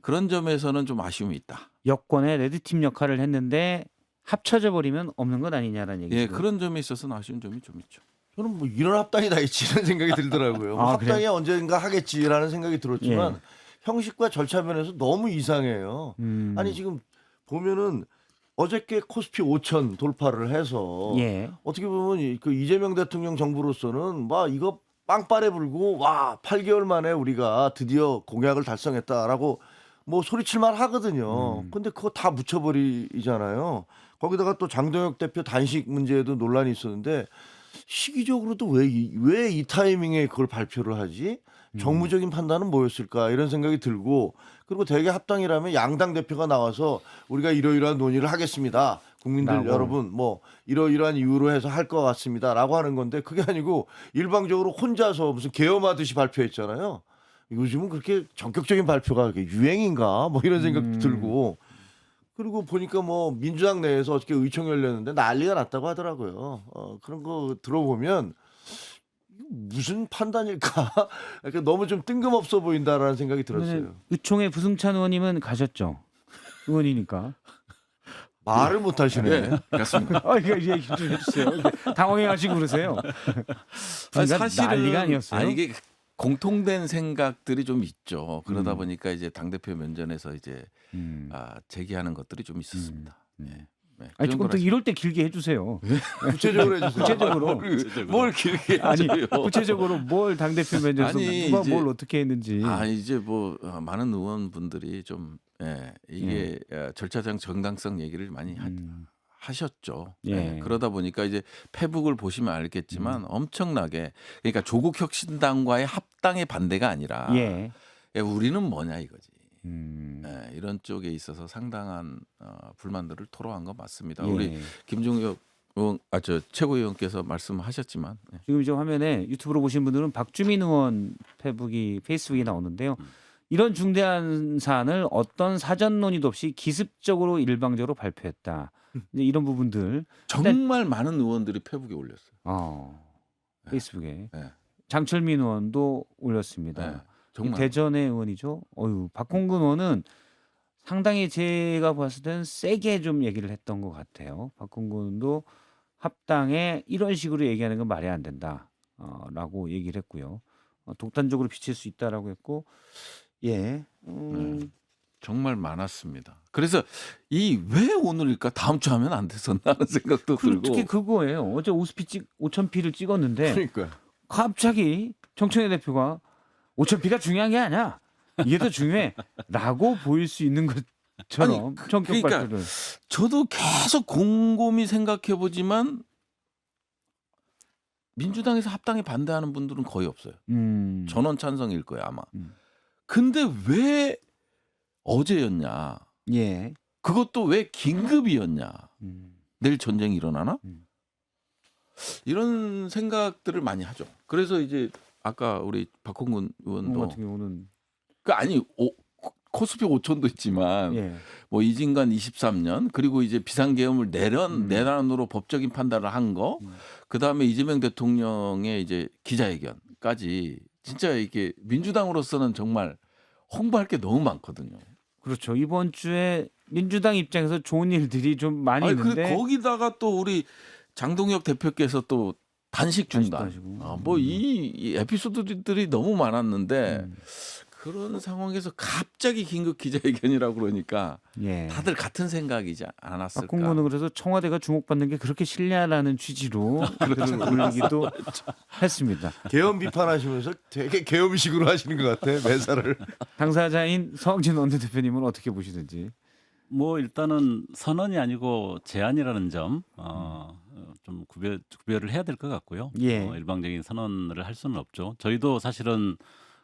[SPEAKER 3] 그런 점에서는 좀 아쉬움이 있다.
[SPEAKER 1] 여권의 레드팀 역할을 했는데 합쳐져 버리면 없는 것 아니냐라는 얘기죠.
[SPEAKER 3] 예, 그런 점에 있어서는 아쉬운 점이 좀 있죠.
[SPEAKER 2] 저는 뭐 이런 합당이 다 있지 이런 생각이 들더라고요. 뭐
[SPEAKER 1] 아,
[SPEAKER 2] 합당이
[SPEAKER 1] 그래요?
[SPEAKER 2] 언젠가 하겠지라는 생각이 들었지만
[SPEAKER 1] 예.
[SPEAKER 2] 형식과 절차 면에서 너무 이상해요. 아니 지금 보면은 어저께 코스피 5천 돌파를 해서
[SPEAKER 1] 예.
[SPEAKER 2] 어떻게 보면 그 이재명 대통령 정부로서는 막 이거 빵빠레 불고 와 8개월 만에 우리가 드디어 공약을 달성했다라고 뭐 소리칠만 하거든요. 근데 그거 다 묻혀버리잖아요. 거기다가 또 장동혁 대표 단식 문제에도 논란이 있었는데 시기적으로도 왜 이 타이밍에 그걸 발표를 하지? 정무적인 판단은 뭐였을까 이런 생각이 들고 그리고 대개 합당이라면 양당 대표가 나와서 우리가 이러이러한 논의를 하겠습니다. 국민들
[SPEAKER 1] 라고.
[SPEAKER 2] 여러분 뭐 이러이러한 이유로 해서 할 것 같습니다라고 하는 건데 그게 아니고 일방적으로 혼자서 무슨 계엄하듯이 발표했잖아요. 요즘은 그렇게 전격적인 발표가 유행인가 뭐 이런 생각도 들고 그리고 보니까 뭐 민주당 내에서 어떻게 의총이 열렸는데 난리가 났다고 하더라고요. 그런 거 들어보면 무슨 판단일까? 그러니까 너무 좀 뜬금없어 보인다라는 생각이 들었어요.
[SPEAKER 1] 의총에 부승찬 의원님은 가셨죠. 의원이니까.
[SPEAKER 2] 말을 못 하시네.
[SPEAKER 3] 그렇습니다.
[SPEAKER 1] 이거 얘기 좀 해주세요. 당황해가지고 그러세요.
[SPEAKER 3] 사실은
[SPEAKER 1] 난리가 아니었어요.
[SPEAKER 3] 이게 공통된 생각들이 좀 있죠. 그러다 보니까 이제 당 대표 면전에서 이제 제기하는 것들이 좀 있었습니다. 네. 네. 그
[SPEAKER 1] 아니 조금 더
[SPEAKER 3] 정도로
[SPEAKER 1] 이럴 때 길게 해주세요.
[SPEAKER 2] 구체적으로 해주세요.
[SPEAKER 1] 구체적으로.
[SPEAKER 3] 뭘 길게
[SPEAKER 1] 아니
[SPEAKER 3] 해줘요.
[SPEAKER 1] 구체적으로 뭘 당 대표 면접에서
[SPEAKER 3] 아니,
[SPEAKER 1] 누가
[SPEAKER 3] 이제-
[SPEAKER 1] 뭘 어떻게 했는지.
[SPEAKER 3] 이제 뭐 많은 의원분들이 좀 이게 절차상 정당성 얘기를 많이 하셨죠.
[SPEAKER 1] 예.
[SPEAKER 3] 그러다 보니까 이제 페북을 보시면 알겠지만 엄청나게 그러니까 조국 혁신당과의 합당의 반대가 아니라
[SPEAKER 1] 예.
[SPEAKER 3] 우리는 뭐냐 이거지.
[SPEAKER 1] 음.
[SPEAKER 3] 이런 쪽에 있어서 상당한 불만들을 토로한 거 맞습니다.
[SPEAKER 1] 예.
[SPEAKER 3] 우리 김종혁 의원, 최고위원께서 말씀하셨지만
[SPEAKER 1] 지금 이제 화면에 유튜브로 보신 분들은 박주민 의원 페이스북이 나오는데요. 이런 중대한 사안을 어떤 사전 논의도 없이 기습적으로 일방적으로 발표했다. 이제 이런 부분들
[SPEAKER 3] 정말 많은 의원들이 페북에 올렸어요.
[SPEAKER 1] 페이스북에
[SPEAKER 3] 네.
[SPEAKER 1] 장철민 의원도 올렸습니다.
[SPEAKER 3] 네, 정말
[SPEAKER 1] 대전의 의원이죠. 박홍근 의원은 상당히 제가 봤을 때는 세게 좀 얘기를 했던 것 같아요. 박홍근 의원도 합당에 이런 식으로 얘기하는 건 말이 안 된다. 라고 얘기를 했고요. 독단적으로 비칠 수 있다라고 했고, 예.
[SPEAKER 3] 정말 많았습니다. 그래서 이 왜 오늘일까 다음 주 하면 안 됐었나 하는 생각도 들고
[SPEAKER 1] 특히 그거예요. 어제 5,000피를 찍었는데
[SPEAKER 2] 그러니까
[SPEAKER 1] 갑자기 정청래 대표가 5,000피가 중요한 게 아니야. 이게 더 중요해라고 보일 수 있는 것처럼 성격
[SPEAKER 3] 그러니까
[SPEAKER 1] 발표를.
[SPEAKER 3] 저도 계속 곰곰이 생각해 보지만 민주당에서 합당에 반대하는 분들은 거의 없어요. 전원 찬성일 거예요 아마. 근데 왜 어제였냐?
[SPEAKER 1] 예.
[SPEAKER 3] 그것도 왜 긴급이었냐? 내일 전쟁이 일어나나? 이런 생각들을 많이 하죠. 그래서 이제 아까 우리 박홍근 의원도
[SPEAKER 1] 같은 경우는
[SPEAKER 3] 코스피 5천도 있지만
[SPEAKER 1] 예.
[SPEAKER 3] 뭐 이진관 23년 그리고 이제 비상계엄을 내란으로 법적인 판단을 한 거, 그 다음에 이재명 대통령의 이제 기자회견까지 진짜 이게 민주당으로서는 정말 홍보할 게 너무 많거든요.
[SPEAKER 1] 그렇죠. 이번 주에 민주당 입장에서 좋은 일들이 좀 많이 있는데
[SPEAKER 3] 거기다가 또 우리 장동혁 대표께서 또 단식 중단.
[SPEAKER 1] 하시고.
[SPEAKER 3] 뭐 이 에피소드들이 너무 많았는데 그런 상황에서 갑자기 긴급 기자회견이라고 그러니까
[SPEAKER 1] 예.
[SPEAKER 3] 다들 같은 생각이지 않았을까.
[SPEAKER 1] 박홍근은 그래서 청와대가 주목받는 게 그렇게 실냐라는 취지로 글을 올리기도 했습니다.
[SPEAKER 2] 계엄 비판하시면서 되게 계엄식으로 하시는 것 같아 매사를.
[SPEAKER 1] 당사자인 서학진 원내대표님은 어떻게 보시는지.
[SPEAKER 4] 뭐 일단은 선언이 아니고 제안이라는 점 좀 구별을 해야 될 것 같고요.
[SPEAKER 1] 예.
[SPEAKER 4] 일방적인 선언을 할 수는 없죠. 저희도 사실은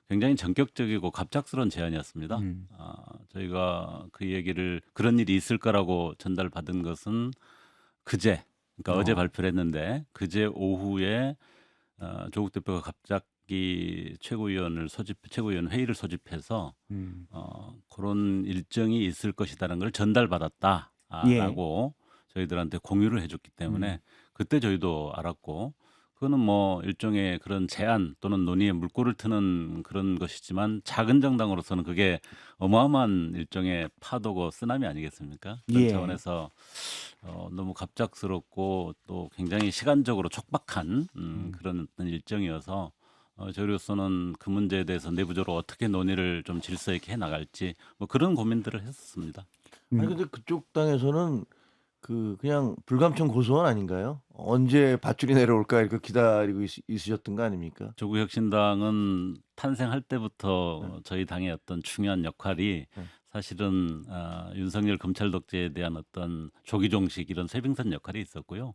[SPEAKER 4] 굉장히 전격적이고 갑작스러운 제안이었습니다. 저희가 그 얘기를 그런 일이 있을 거라고 전달받은 것은 그제, 그러니까 어제 발표를 했는데 그제 오후에 조국 대표가 갑자기 최고위원 회의를 소집해서 그런 일정이 있을 것이다라는 걸 전달받았다라고 저희들한테 공유를 해줬기 때문에 그때 저희도 알았고 그거는 뭐 일종의 그런 제안 또는 논의에 물꼬를 트는 그런 것이지만 작은 정당으로서는 그게 어마어마한 일종의 파도고 쓰나미 아니겠습니까? 그런
[SPEAKER 1] 예.
[SPEAKER 4] 차원에서 너무 갑작스럽고 또 굉장히 시간적으로 촉박한 그런 어떤 일정이어서 저희로서는 그 문제에 대해서 내부적으로 어떻게 논의를 좀 질서 있게 해 나갈지 뭐 그런 고민들을 했었습니다.
[SPEAKER 2] 아니 근데 그쪽 당에서는 그냥 불감청 고소원 아닌가요? 언제 밧줄이 내려올까 이렇게 기다리고 있으셨던 거 아닙니까?
[SPEAKER 4] 조국 혁신당은 탄생할 때부터 저희 당의 어떤 중요한 역할이 사실은 윤석열 검찰 독재에 대한 어떤 조기 종식 이런 쇄빙선 역할이 있었고요.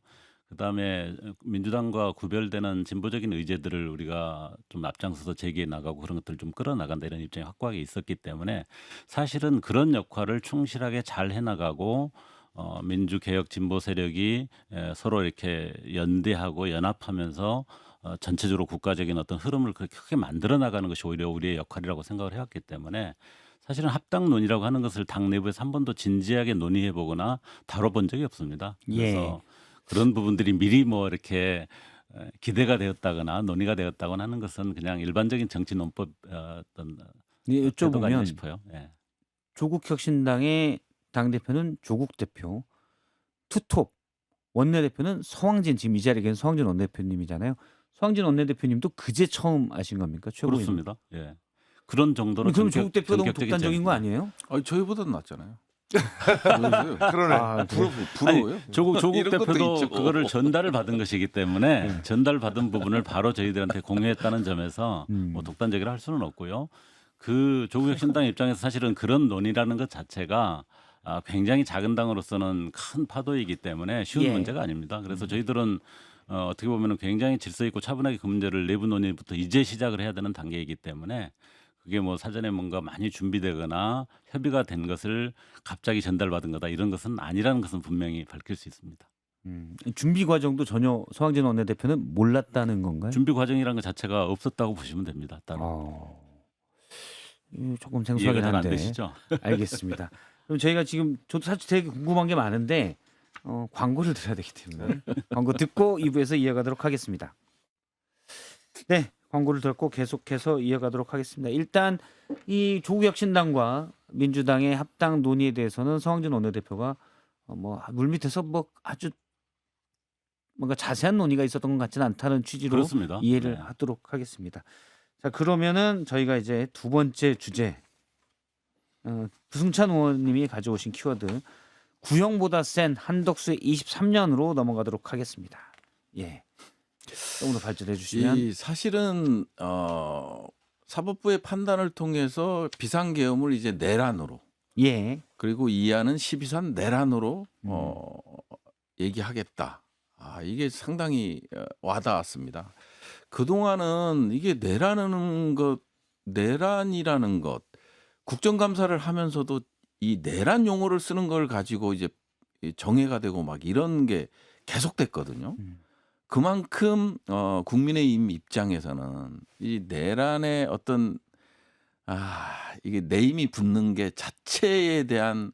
[SPEAKER 4] 그다음에 민주당과 구별되는 진보적인 의제들을 우리가 좀 앞장서서 제기해 나가고 그런 것들을 좀 끌어나간다 이런 입장이 확고하게 있었기 때문에 사실은 그런 역할을 충실하게 잘 해나가고 민주개혁 진보 세력이 서로 이렇게 연대하고 연합하면서 전체적으로 국가적인 어떤 흐름을 그렇게 크게 만들어 나가는 것이 오히려 우리의 역할이라고 생각을 해왔기 때문에 사실은 합당 논의라고 하는 것을 당 내부에서 한 번도 진지하게 논의해 보거나 다뤄본 적이 없습니다. 그래서 그런 부분들이 미리 뭐 이렇게 기대가 되었다거나 논의가 되었다거나 하는 것은 그냥 일반적인 정치 논법 어떤 태도가 아닌가
[SPEAKER 1] 여쭤보면
[SPEAKER 4] 싶어요. 예.
[SPEAKER 1] 조국 혁신당의 당 대표는 조국 대표, 투톱 원내대표는 서왕진 지금 이 자리에 계신 서왕진 원내대표님이잖아요. 서왕진 원내대표님도 그제 처음 아신 겁니까? 최고위원.
[SPEAKER 4] 그렇습니다. 예. 그런 정도로
[SPEAKER 1] 그럼 조국 대표가 너무
[SPEAKER 4] 전격적인
[SPEAKER 1] 독단적인 거
[SPEAKER 4] 제안입니다.
[SPEAKER 1] 아니에요?
[SPEAKER 3] 아니, 저희보다는 낫잖아요.
[SPEAKER 2] 그러네.
[SPEAKER 1] 아, 그래요?
[SPEAKER 3] 부러워요.
[SPEAKER 4] 조국
[SPEAKER 3] 이런 것도
[SPEAKER 4] 대표도
[SPEAKER 3] 있죠.
[SPEAKER 4] 그거를 전달을 받은 것이기 때문에 전달받은 부분을 바로 저희들한테 공유했다는 점에서 뭐 독단적이라 할 수는 없고요. 그 조국 혁신당 입장에서 사실은 그런 논의라는 것 자체가 굉장히 작은 당으로서는 큰 파도이기 때문에 쉬운
[SPEAKER 1] 예.
[SPEAKER 4] 문제가 아닙니다. 그래서 저희들은 어떻게 보면 굉장히 질서 있고 차분하게 그 문제를 내부 논의부터 이제 시작을 해야 되는 단계이기 때문에 그게 뭐 사전에 뭔가 많이 준비되거나 협의가 된 것을 갑자기 전달받은 거다 이런 것은 아니라는 것은 분명히 밝힐 수 있습니다.
[SPEAKER 1] 준비 과정도 전혀 서왕진 원내대표는 몰랐다는 건가요?
[SPEAKER 4] 준비 과정이라는 것 자체가 없었다고 보시면 됩니다. 따로.
[SPEAKER 1] 조금
[SPEAKER 4] 이해가
[SPEAKER 1] 생소하긴
[SPEAKER 4] 잘 안
[SPEAKER 1] 한데.
[SPEAKER 4] 되시죠?
[SPEAKER 1] 알겠습니다. 그럼 저희가 지금 저도 사실 되게 궁금한 게 많은데 광고를 들어야 되기 때문에 광고 듣고 2부에서 이어가도록 하겠습니다. 네, 광고를 듣고 계속해서 이어가도록 하겠습니다. 일단 이 조국 혁신당과 민주당의 합당 논의에 대해서는 서왕진 원내대표가 뭐 물밑에서 뭐 아주 뭔가 자세한 논의가 있었던 것 같지는 않다는 취지로
[SPEAKER 4] 그렇습니다.
[SPEAKER 1] 이해를
[SPEAKER 4] 네.
[SPEAKER 1] 하도록 하겠습니다. 자, 그러면은 저희가 이제 두 번째 주제 부승찬 의원님이 가져오신 키워드 구형보다 센 한덕수의 23년으로 넘어가도록 하겠습니다. 예, 조금 더 발전해 주시면.
[SPEAKER 3] 이 사실은 사법부의 판단을 통해서 비상계엄을 이제 내란으로
[SPEAKER 1] 예,
[SPEAKER 3] 그리고 이하는 12산 내란으로 얘기하겠다. 이게 상당히 와닿았습니다. 그동안은 이게 내란이라는 것 국정감사를 하면서도 이 내란 용어를 쓰는 걸 가지고 이제 정해가 되고 막 이런 게 계속됐거든요. 그만큼 국민의힘 입장에서는 이 내란의 어떤 이게 내임이 붙는 게 자체에 대한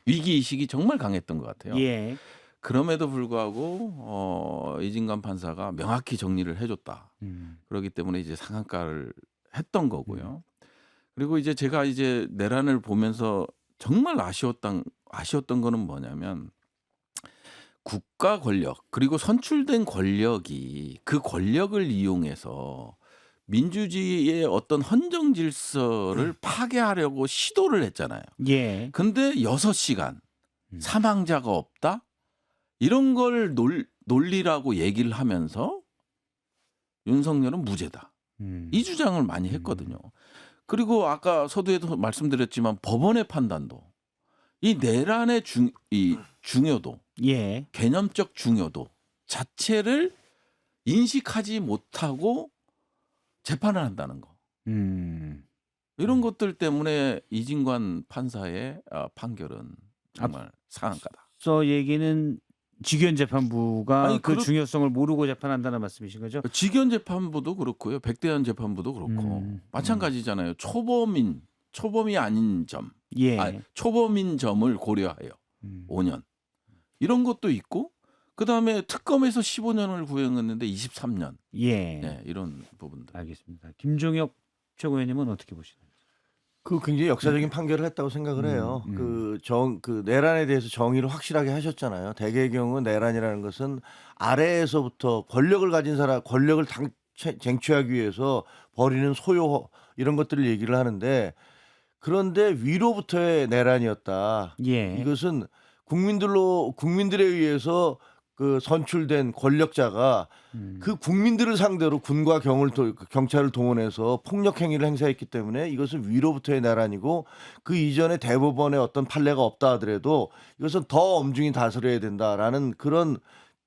[SPEAKER 3] 위기 의식이 정말 강했던 것 같아요.
[SPEAKER 1] 예,
[SPEAKER 3] 그럼에도 불구하고 이진관 판사가 명확히 정리를 해줬다. 그렇기 때문에 이제 상한가를 했던 거고요. 그리고 이제 제가 이제 내란을 보면서 정말 아쉬웠던 거는 뭐냐면 국가 권력 그리고 선출된 권력이 그 권력을 이용해서 민주주의의 어떤 헌정 질서를 파괴하려고 시도를 했잖아요.
[SPEAKER 1] 예,
[SPEAKER 3] 근데 6시간 사망자가 없다? 이런 걸 논리라고 얘기를 하면서 윤석열은 무죄다. 이 주장을 많이 했거든요. 그리고 아까 서두에도 말씀드렸지만 법원의 판단도 이 내란의 이 중요도,
[SPEAKER 1] 예.
[SPEAKER 3] 개념적 중요도 자체를 인식하지 못하고 재판을 한다는 거. 이런 것들 때문에 이진관 판사의 판결은 정말 상한가다.
[SPEAKER 1] 저 얘기는 직위원 재판부가
[SPEAKER 3] 아니,
[SPEAKER 1] 그 중요성을 모르고 재판한다는 말씀이신 거죠?
[SPEAKER 3] 직위원 재판부도 그렇고요. 백대현 재판부도 그렇고 마찬가지잖아요. 초범이 아닌 점,
[SPEAKER 1] 예.
[SPEAKER 3] 초범인 점을 고려하여 5년 이런 것도 있고 그 다음에 특검에서 15년을 구형했는데 23년.
[SPEAKER 1] 예.
[SPEAKER 3] 네, 이런 부분들.
[SPEAKER 1] 알겠습니다. 김종혁 최고위원님은 어떻게 보시나요?
[SPEAKER 2] 그 굉장히 역사적인 판결을 했다고 생각을 해요. 그 내란에 대해서 정의를 확실하게 하셨잖아요. 대개의 경우 내란이라는 것은 아래에서부터 권력을 가진 사람, 권력을 쟁취하기 위해서 벌이는 소요 이런 것들을 얘기를 하는데 그런데 위로부터의 내란이었다.
[SPEAKER 1] 예.
[SPEAKER 2] 이것은 국민들에 의해서 그 선출된 권력자가 그 국민들을 상대로 군과 경찰을 동원해서 폭력 행위를 행사했기 때문에 이것은 위로부터의 내란이고 그 이전에 대법원의 어떤 판례가 없다 하더라도 이것은 더 엄중히 다스려야 된다라는 그런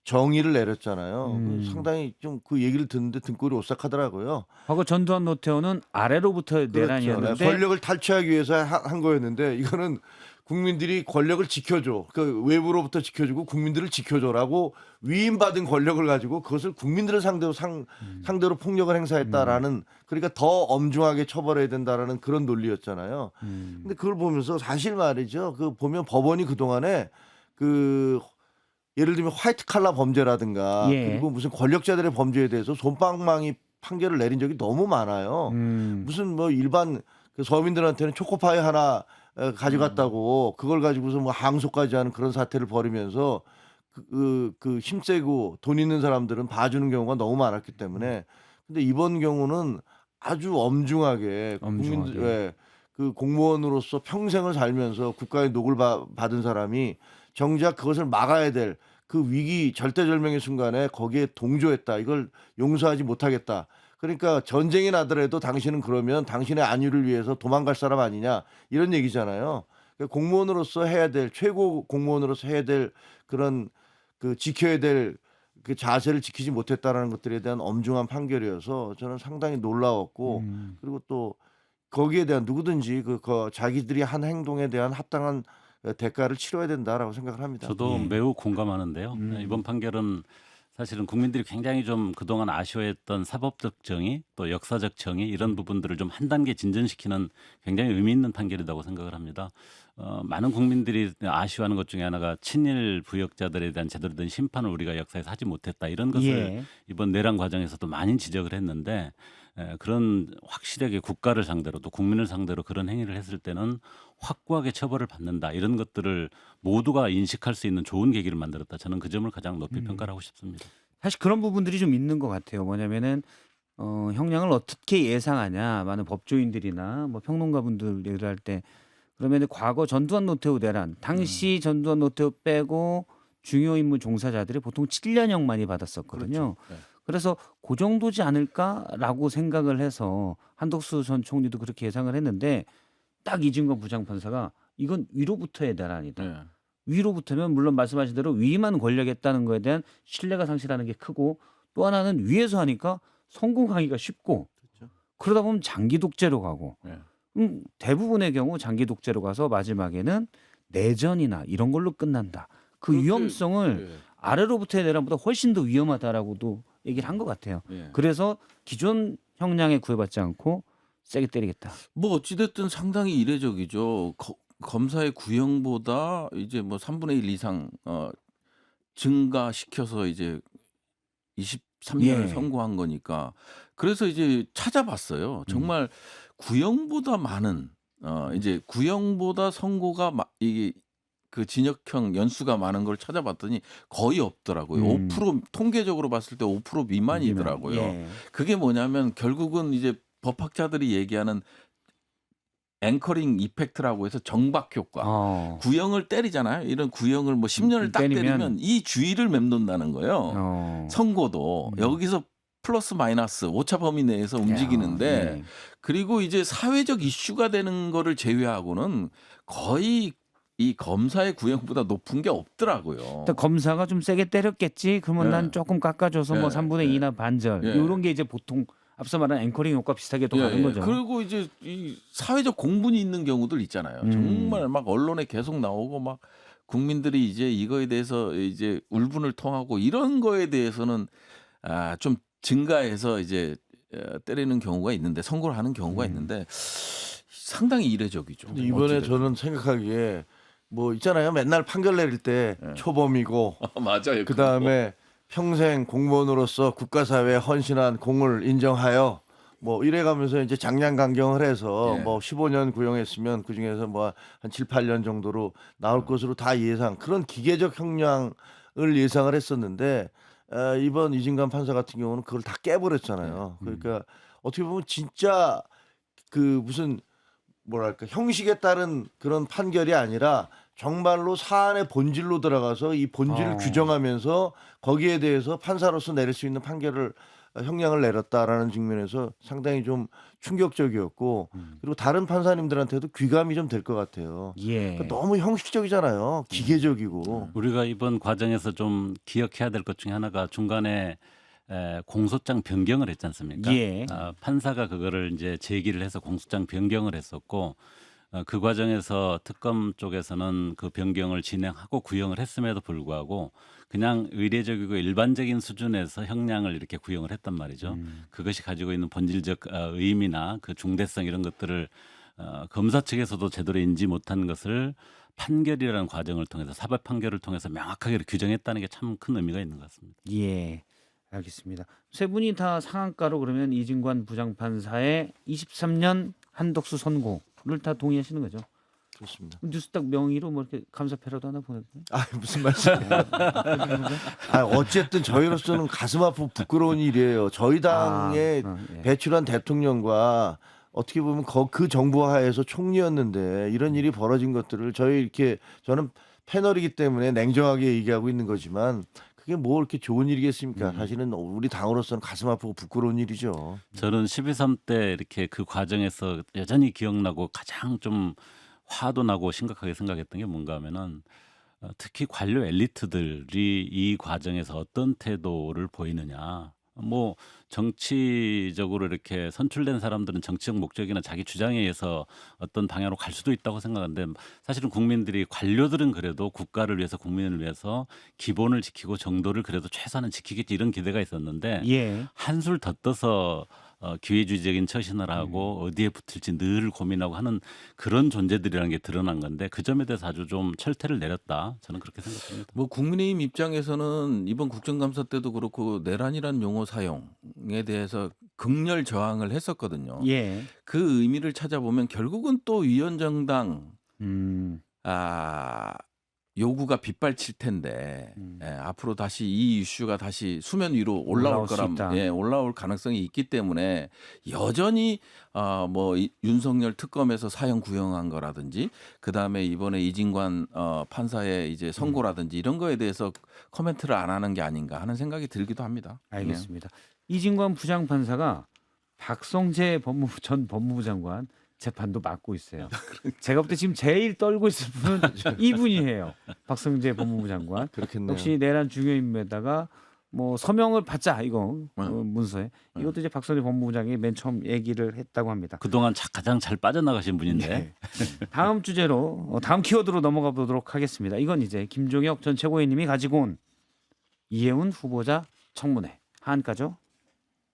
[SPEAKER 2] 정의를 내렸잖아요. 상당히 좀 그 얘기를 듣는데 등골이 오싹하더라고요.
[SPEAKER 1] 과거 전두환 노태우는 아래로부터의
[SPEAKER 2] 그렇죠.
[SPEAKER 1] 내란이었는데
[SPEAKER 2] 권력을 탈취하기 위해서 한 거였는데 이거는 국민들이 권력을 지켜줘. 그 외부로부터 지켜주고 국민들을 지켜줘라고 위임받은 권력을 가지고 그것을 국민들을 상대로 폭력을 행사했다라는 그러니까 더 엄중하게 처벌해야 된다라는 그런 논리였잖아요. 근데 그걸 보면서 사실 말이죠. 그 보면 법원이 그동안에 그 예를 들면 화이트 칼라 범죄라든가
[SPEAKER 1] 예.
[SPEAKER 2] 그리고 무슨 권력자들의 범죄에 대해서 솜방망이 판결을 내린 적이 너무 많아요. 무슨 뭐 일반 그 서민들한테는 초코파이 하나 가져갔다고 그걸 가지고서 뭐 항소까지 하는 그런 사태를 벌이면서 그 힘세고 돈 있는 사람들은 봐주는 경우가 너무 많았기 때문에 근데 이번 경우는 아주 엄중하게 국민들 그 공무원으로서 평생을 살면서 국가의 녹을 받은 사람이 정작 그것을 막아야 될 그 위기 절대절명의 순간에 거기에 동조했다. 이걸 용서하지 못하겠다. 그러니까 전쟁이 나더라도 당신은 그러면 당신의 안위를 위해서 도망갈 사람 아니냐 이런 얘기잖아요. 그러니까 공무원으로서 해야 될 최고 공무원으로서 해야 될 그런 그 지켜야 될 그 자세를 지키지 못했다라는 것들에 대한 엄중한 판결이어서 저는 상당히 놀라웠고 그리고 또 거기에 대한 누구든지 그 자기들이 한 행동에 대한 합당한 대가를 치러야 된다라고 생각을 합니다.
[SPEAKER 4] 저도 매우 공감하는데요. 이번 판결은 사실은 국민들이 굉장히 좀 그동안 아쉬워했던 사법적 정의 또 역사적 정의 이런 부분들을 좀 한 단계 진전시키는 굉장히 의미 있는 판결이라고 생각을 합니다. 많은 국민들이 아쉬워하는 것 중에 하나가 친일 부역자들에 대한 제대로 된 심판을 우리가 역사에서 하지 못했다 이런 것을
[SPEAKER 1] 예.
[SPEAKER 4] 이번 내란 과정에서도 많이 지적을 했는데 그런 확실하게 국가를 상대로 또 국민을 상대로 그런 행위를 했을 때는 확고하게 처벌을 받는다 이런 것들을 모두가 인식할 수 있는 좋은 계기를 만들었다. 저는 그 점을 가장 높이 평가를 하고 싶습니다.
[SPEAKER 1] 사실 그런 부분들이 좀 있는 것 같아요. 뭐냐면은 형량을 어떻게 예상하냐 많은 법조인들이나 뭐 평론가분들 얘기를 할 때 그러면 과거 전두환 노태우 내란 당시 전두환 노태우 빼고 중요 임무 종사자들이 보통 7년형 많이 받았었거든요.
[SPEAKER 3] 그렇죠. 네.
[SPEAKER 1] 그래서 그 정도지 않을까라고 생각을 해서 한덕수 전 총리도 그렇게 예상을 했는데 딱 이진관 부장판사가 이건 위로부터의 내란이다.
[SPEAKER 3] 네.
[SPEAKER 1] 위로부터면 물론 말씀하신 대로 위만 권력했다는 거에 대한 신뢰가 상실하는 게 크고 또 하나는 위에서 하니까 성공하기가 쉽고
[SPEAKER 3] 그렇죠.
[SPEAKER 1] 그러다 보면 장기 독재로 가고
[SPEAKER 3] 네.
[SPEAKER 1] 대부분의 경우 장기 독재로 가서 마지막에는 내전이나 이런 걸로 끝난다. 그
[SPEAKER 3] 그렇게,
[SPEAKER 1] 위험성을
[SPEAKER 3] 네.
[SPEAKER 1] 아래로부터의 내란보다 훨씬 더 위험하다라고도 얘기를 한 것 같아요.
[SPEAKER 3] 네.
[SPEAKER 1] 그래서 기존 형량에 구애받지 않고 세게 때리겠다.
[SPEAKER 3] 뭐 어찌됐든 상당히 이례적이죠. 검사의 구형보다 이제 뭐 3분의 1 이상 증가시켜서 이제 23년을
[SPEAKER 1] 예.
[SPEAKER 3] 선고한 거니까. 그래서 이제 찾아봤어요. 정말 구형보다 많은 이제 구형보다 선고가 이게 그 징역형 연수가 많은 걸 찾아봤더니 거의 없더라고요. 5% 통계적으로 봤을 때 5% 미만이더라고요.
[SPEAKER 1] 예.
[SPEAKER 3] 그게 뭐냐면 결국은 이제 법학자들이 얘기하는 앵커링 이펙트라고 해서 정박 효과. 구형을 때리잖아요. 이런 구형을 뭐 10년을 딱 때리면 이 주의를 맴돈다는 거예요. 선고도 여기서 플러스 마이너스 오차 범위 내에서 움직이는데
[SPEAKER 1] 네.
[SPEAKER 3] 그리고 이제 사회적 이슈가 되는 거를 제외하고는 거의 이 검사의 구형보다 높은 게 없더라고요.
[SPEAKER 1] 일단 검사가 좀 세게 때렸겠지. 그러면
[SPEAKER 3] 예.
[SPEAKER 1] 난 조금 깎아줘서 뭐
[SPEAKER 3] 예,
[SPEAKER 1] 3분의
[SPEAKER 3] 예.
[SPEAKER 1] 2나 반절
[SPEAKER 3] 예.
[SPEAKER 1] 이런 게 이제 보통 앞서 말한 앵커링 효과 비슷하게 또 가는 거죠.
[SPEAKER 3] 그리고 이제 이 사회적 공분이 있는 경우들 있잖아요. 정말 막 언론에 계속 나오고 막 국민들이 이제 이거에 대해서 이제 울분을 통하고 이런 거에 대해서는 좀 증가해서 이제 때리는 경우가 있는데 선고를 하는 경우가 있는데 상당히 이례적이죠.
[SPEAKER 2] 근데 이번에
[SPEAKER 3] 어찌됐든.
[SPEAKER 2] 저는 생각하기에 뭐 있잖아요. 맨날 판결 내릴 때 초범이고
[SPEAKER 3] 맞아요.
[SPEAKER 2] 그 다음에 평생 공무원으로서 국가사회에 헌신한 공을 인정하여 뭐 이래가면서 이제 장량 강경을 해서
[SPEAKER 3] 예.
[SPEAKER 2] 뭐 15년 구형했으면 그 중에서 뭐 한 7, 8년 정도로 나올 것으로 다 예상 그런 기계적 형량을 예상을 했었는데 이번 이진관 판사 같은 경우는 그걸 다 깨버렸잖아요. 그러니까 어떻게 보면 진짜 그 무슨 뭐랄까 형식에 따른 그런 판결이 아니라 정말로 사안의 본질로 들어가서 이 본질을 규정하면서 거기에 대해서 판사로서 내릴 수 있는 판결을 형량을 내렸다라는 측면에서 상당히 좀 충격적이었고 그리고 다른 판사님들한테도 귀감이 좀 될 것 같아요.
[SPEAKER 1] 예.
[SPEAKER 2] 그러니까 너무 형식적이잖아요. 기계적이고.
[SPEAKER 4] 우리가 이번 과정에서 좀 기억해야 될 것 중에 하나가 중간에 공소장 변경을 했지 않습니까?
[SPEAKER 1] 예.
[SPEAKER 4] 판사가 그거를 이제 제기를 해서 공소장 변경을 했었고 그 과정에서 특검 쪽에서는 그 변경을 진행하고 구형을 했음에도 불구하고 그냥 의례적이고 일반적인 수준에서 형량을 이렇게 구형을 했단 말이죠. 그것이 가지고 있는 본질적 의미나 그 중대성 이런 것들을 검사 측에서도 제대로 인지 못한 것을 판결이라는 과정을 통해서 사법 판결을 통해서 명확하게 규정했다는 게 참 큰 의미가 있는 것 같습니다.
[SPEAKER 1] 예. 알겠습니다. 세 분이 다 상한가로 그러면 이진관 부장판사의 23년 한덕수 선고를 다 동의하시는 거죠?
[SPEAKER 2] 좋습니다.
[SPEAKER 1] 뉴스딱 명의로 뭐 이렇게 감사패라도 하나 보내드려요?
[SPEAKER 2] 아 무슨 말씀이에요? 어쨌든 저희로서는 가슴 아프고 부끄러운 일이에요. 저희 당에
[SPEAKER 1] 예.
[SPEAKER 2] 배출한 대통령과 어떻게 보면 그 정부 하에서 총리였는데 이런 일이 벌어진 것들을 저희 이렇게 저는 패널이기 때문에 냉정하게 얘기하고 있는 거지만 그게 뭐 이렇게 좋은 일이겠습니까? 사실은 우리 당으로서는 가슴 아프고 부끄러운 일이죠.
[SPEAKER 4] 저는 12.3 때 이렇게 그 과정에서 여전히 기억나고 가장 좀 화도 나고 심각하게 생각했던 게 뭔가 하면은 특히 관료 엘리트들이 이 과정에서 어떤 태도를 보이느냐. 뭐 정치적으로 이렇게 선출된 사람들은 정치적 목적이나 자기 주장에 의해서 어떤 방향으로 갈 수도 있다고 생각하는데 사실은 국민들이 관료들은 그래도 국가를 위해서 국민을 위해서 기본을 지키고 정도를 그래도 최소한은 지키겠지 이런 기대가 있었는데
[SPEAKER 1] 예.
[SPEAKER 4] 한술 더 떠서 기회주의적인 처신을 하고 어디에 붙을지 늘 고민하고 하는 그런 존재들이라는 게 드러난 건데 그 점에 대해서 아주 좀 철퇴를 내렸다 저는 그렇게 생각합니다.
[SPEAKER 3] 뭐 국민의힘 입장에서는 이번 국정감사 때도 그렇고 내란이라는 용어 사용에 대해서 극렬 저항을 했었거든요.
[SPEAKER 1] 예.
[SPEAKER 3] 그 의미를 찾아보면 결국은 또 위원정당 요구가 빗발칠 텐데 앞으로 다시 이 이슈가 다시 수면 위로 올라올
[SPEAKER 1] 올라올 수 있다.
[SPEAKER 3] 올라올 가능성이 있기 때문에 여전히 뭐 윤석열 특검에서 사형 구형한 거라든지 그 다음에 이번에 이진관 판사의 이제 선고라든지 이런 거에 대해서 코멘트를 안 하는 게 아닌가 하는 생각이 들기도 합니다.
[SPEAKER 1] 알겠습니다. 이진관 부장판사가 박성재 전 법무부 장관 재판도 맡고 있어요. 제가 볼 때 지금 제일 떨고 있을 분은 이분이에요. 박성재 법무부 장관.
[SPEAKER 2] 그렇겠네요.
[SPEAKER 1] 역시 내란 중요 인물에다가 뭐 서명을 받자 이거 문서에 이것도 이제 박성재 법무부장이 맨 처음 얘기를 했다고 합니다.
[SPEAKER 4] 그동안 가장 잘 빠져나가신 분인데
[SPEAKER 1] 네. 다음 주제로 다음 키워드로 넘어가 보도록 하겠습니다. 이건 이제 김종혁 전 최고위원님이 가지고 온 이해운 후보자 청문회 한가죠?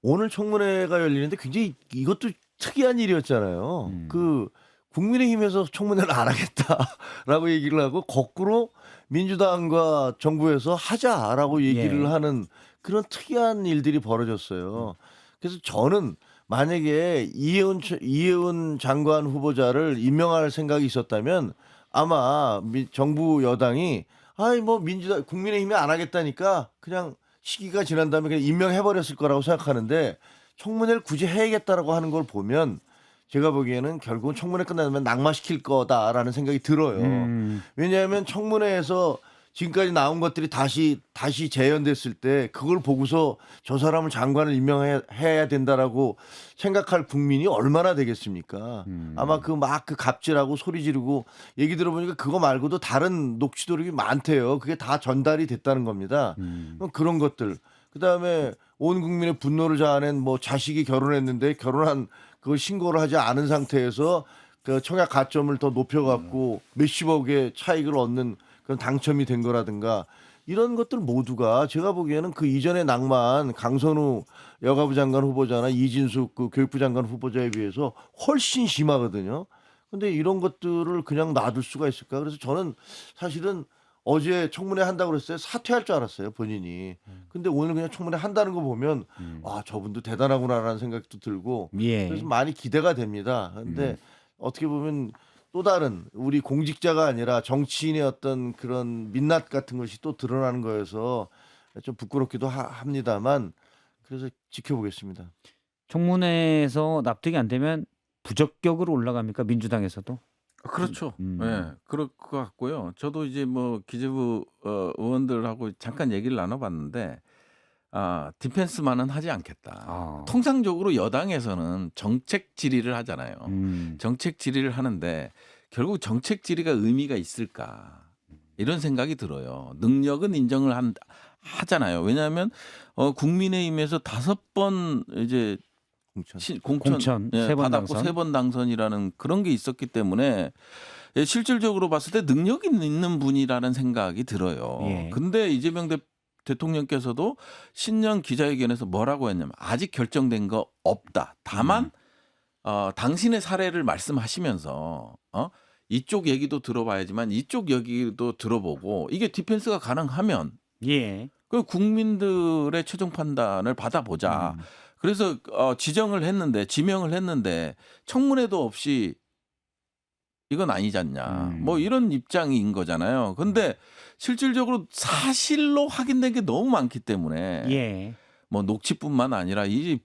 [SPEAKER 2] 오늘 청문회가 열리는데 굉장히 이것도 특이한 일이었잖아요. 그 국민의힘에서 청문회를 안 하겠다라고 얘기를 하고 거꾸로 민주당과 정부에서 하자라고 얘기를
[SPEAKER 1] 예.
[SPEAKER 2] 하는 그런 특이한 일들이 벌어졌어요. 그래서 저는 만약에 이해운 장관 후보자를 임명할 생각이 있었다면 아마 정부 여당이 뭐 민주당 국민의힘이 안 하겠다니까 그냥 시기가 지난 다음에 그냥 임명해버렸을 거라고 생각하는데 청문회를 굳이 해야겠다라고 하는 걸 보면 제가 보기에는 결국은 청문회 끝나면 낙마시킬 거다라는 생각이 들어요. 왜냐하면 청문회에서 지금까지 나온 것들이 다시 재현됐을 때 그걸 보고서 저 사람을 장관을 임명해야 된다라고 생각할 국민이 얼마나 되겠습니까? 아마 그 갑질하고 소리 지르고 얘기 들어보니까 그거 말고도 다른 녹취록이 많대요. 그게 다 전달이 됐다는 겁니다. 그런 것들. 그다음에 온 국민의 분노를 자아낸 뭐 자식이 결혼했는데 결혼한 그걸 신고를 하지 않은 상태에서 그 청약 가점을 더 높여갖고 몇십억의 차익을 얻는 그런 당첨이 된 거라든가 이런 것들 모두가 제가 보기에는 그 이전의 낭만 강선우 여가부 장관 후보자나 이진숙 그 교육부 장관 후보자에 비해서 훨씬 심하거든요. 근데 이런 것들을 그냥 놔둘 수가 있을까? 그래서 저는 사실은 어제 청문회 한다고 그랬어요. 사퇴할 줄 알았어요, 본인이. 근데 오늘 그냥 청문회 한다는 거 보면 아, 저분도 대단하구나라는 생각도 들고
[SPEAKER 1] 예.
[SPEAKER 2] 그래서 많이 기대가 됩니다. 근데 어떻게 보면 또 다른 우리 공직자가 아니라 정치인의 어떤 그런 민낯 같은 것이 또 드러나는 거여서 좀 부끄럽기도 합니다만 그래서 지켜보겠습니다.
[SPEAKER 1] 청문회에서 납득이 안 되면 부적격으로 올라갑니까? 민주당에서도?
[SPEAKER 3] 그렇죠. 예, 그럴 것 같고요. 저도 이제 뭐 기재부 의원들하고 잠깐 얘기를 나눠봤는데, 디펜스만은 하지 않겠다.
[SPEAKER 1] 아.
[SPEAKER 3] 통상적으로 여당에서는 정책 질의를 하잖아요. 정책 질의를 하는데 결국 정책 질의가 의미가 있을까 이런 생각이 들어요. 능력은 인정을 하잖아요. 왜냐하면 국민의힘에서 5번 이제 공천
[SPEAKER 1] 세 번
[SPEAKER 3] 받았고
[SPEAKER 1] 당선.
[SPEAKER 3] 3번 당선이라는 그런 게 있었기 때문에 실질적으로 봤을 때 능력이 있는 분이라는 생각이 들어요.
[SPEAKER 1] 예.
[SPEAKER 3] 근데 이재명 대통령께서도 신년 기자회견에서 뭐라고 했냐면 아직 결정된 거 없다. 다만 당신의 사례를 말씀하시면서 이쪽 얘기도 들어봐야지만 이쪽 얘기도 들어보고 이게 디펜스가 가능하면
[SPEAKER 1] 예.
[SPEAKER 3] 그 국민들의 최종 판단을 받아보자. 그래서 지명을 했는데 청문회도 없이 이건 아니지 않냐. 뭐 이런 입장인 거잖아요. 근데 실질적으로 사실로 확인된 게 너무 많기 때문에
[SPEAKER 1] 예.
[SPEAKER 3] 뭐 녹취뿐만 아니라 이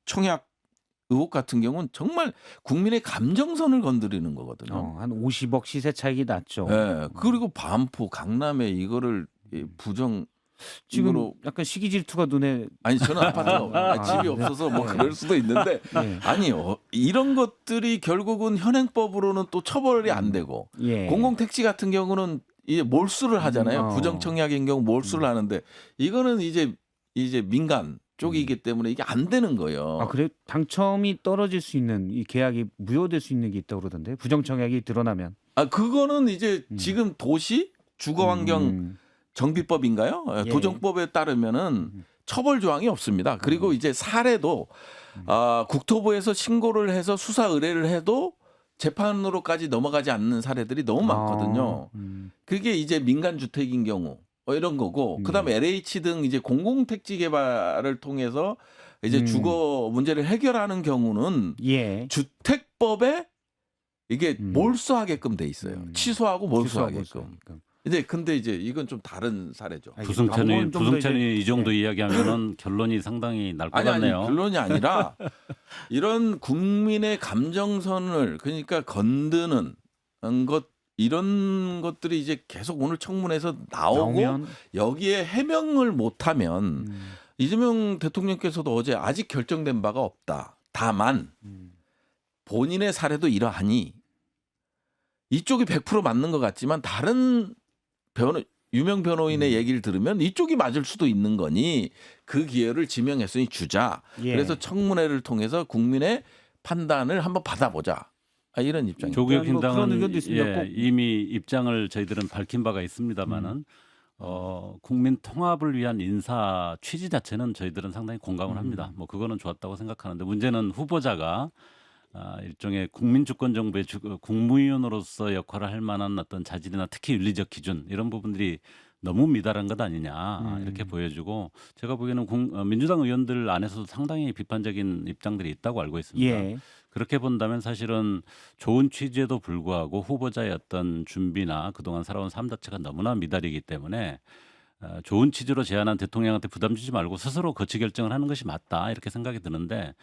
[SPEAKER 3] 청약 의혹 같은 경우는 정말 국민의 감정선을 건드리는 거거든요.
[SPEAKER 1] 한 50억 시세 차익이 났죠.
[SPEAKER 3] 네. 그리고 반포, 강남에 이거를 부정
[SPEAKER 1] 지금 약간 시기 질투가 눈에
[SPEAKER 3] 아니 저는 아파트가 집이 없어서 뭐 그럴 수도 있는데
[SPEAKER 1] 예.
[SPEAKER 3] 아니요 이런 것들이 결국은 현행법으로는 또 처벌이 안 되고
[SPEAKER 1] 예.
[SPEAKER 3] 공공택지 같은 경우는 이제 몰수를 하잖아요. 부정청약인 경우 몰수를 하는데 이거는 이제 민간 쪽이기 때문에 이게 안 되는 거예요.
[SPEAKER 1] 아, 그래 당첨이 떨어질 수 있는 이 계약이 무효될 수 있는 게 있다고 그러던데 부정청약이 드러나면.
[SPEAKER 3] 그거는 이제 지금 도시 주거환경 정비법인가요?
[SPEAKER 1] 예.
[SPEAKER 3] 도정법에 따르면은 처벌 조항이 없습니다. 그리고 이제 사례도 국토부에서 신고를 해서 수사 의뢰를 해도 재판으로까지 넘어가지 않는 사례들이 너무 많거든요. 그게 이제 민간 주택인 경우 이런 거고, 그다음에 LH 등 이제 공공택지 개발을 통해서 이제 주거 문제를 해결하는 경우는
[SPEAKER 1] 예.
[SPEAKER 3] 주택법에 이게 몰수하게끔 돼 있어요. 취소하고 몰수하게끔. 근데 이제 이건 좀 다른 사례죠.
[SPEAKER 4] 부승천이 이 정도 이야기하면은 결론이 상당히 날 것 같네요.
[SPEAKER 3] 아니 결론이 아니라 이런 국민의 감정선을 그러니까 건드는 것 이런 것들이 이제 계속 오늘 청문회에서 나오고 여기에 해명을 못하면 이재명 대통령께서도 어제 아직 결정된 바가 없다. 다만 본인의 사례도 이러하니 이쪽이 100% 맞는 것 같지만 다른 유명 변호인의 얘기를 들으면 이쪽이 맞을 수도 있는 거니 그 기회를 지명했으니 주자.
[SPEAKER 1] 예.
[SPEAKER 3] 그래서 청문회를 통해서 국민의 판단을 한번 받아보자. 이런 입장입니다.
[SPEAKER 4] 조국혁신당은 이미 입장을 저희들은 밝힌 바가 있습니다만은 국민 통합을 위한 인사 취지 자체는 저희들은 상당히 공감을 합니다. 뭐 그거는 좋았다고 생각하는데 문제는 후보자가 일종의 국민 주권 정부의 국무위원으로서 역할을 할 만한 어떤 자질이나 특히 윤리적 기준 이런 부분들이 너무 미달한 것 아니냐 이렇게 보여지고 제가 보기에는 민주당 의원들 안에서도 상당히 비판적인 입장들이 있다고 알고 있습니다.
[SPEAKER 1] 예.
[SPEAKER 4] 그렇게 본다면 사실은 좋은 취지에도 불구하고 후보자의 어떤 준비나 그동안 살아온 삶 자체가 너무나 미달이기 때문에 좋은 취지로 제안한 대통령한테 부담 주지 말고 스스로 거치 결정을 하는 것이 맞다 이렇게 생각이 드는데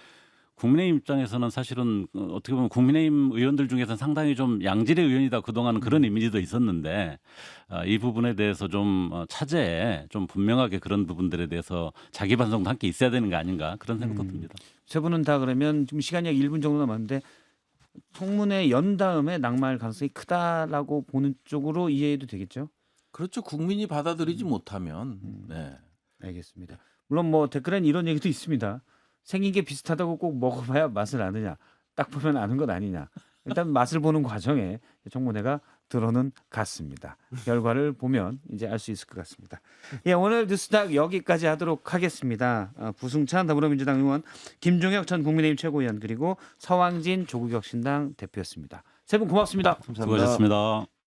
[SPEAKER 4] 국민의힘 입장에서는 사실은 어떻게 보면 국민의힘 의원들 중에서는 상당히 좀 양질의 의원이다 그동안은 그런 이미지도 있었는데 이 부분에 대해서 좀 차제에 좀 분명하게 그런 부분들에 대해서 자기 반성도 함께 있어야 되는 거 아닌가 그런 생각도 듭니다.
[SPEAKER 1] 세 분은 다 그러면 지금 시간이 약 1분 정도 남았는데 청문회 연 다음에 낙마할 가능성이 크다라고 보는 쪽으로 이해해도 되겠죠?
[SPEAKER 3] 그렇죠. 국민이 받아들이지 못하면 네.
[SPEAKER 1] 알겠습니다. 물론 뭐 댓글엔 이런 얘기도 있습니다. 생긴 게 비슷하다고 꼭 먹어봐야 맛을 아느냐. 딱 보면 아는 것 아니냐. 일단 맛을 보는 과정에 청문회가 들어는 갔습니다. 결과를 보면 이제 알 수 있을 것 같습니다. 예, 오늘 뉴스닥 여기까지 하도록 하겠습니다. 부승찬 더불어민주당 의원, 김종혁 전 국민의힘 최고위원 그리고 서왕진 조국혁신당 대표였습니다. 세 분 고맙습니다.
[SPEAKER 2] 감사합니다.
[SPEAKER 4] 수고하셨습니다.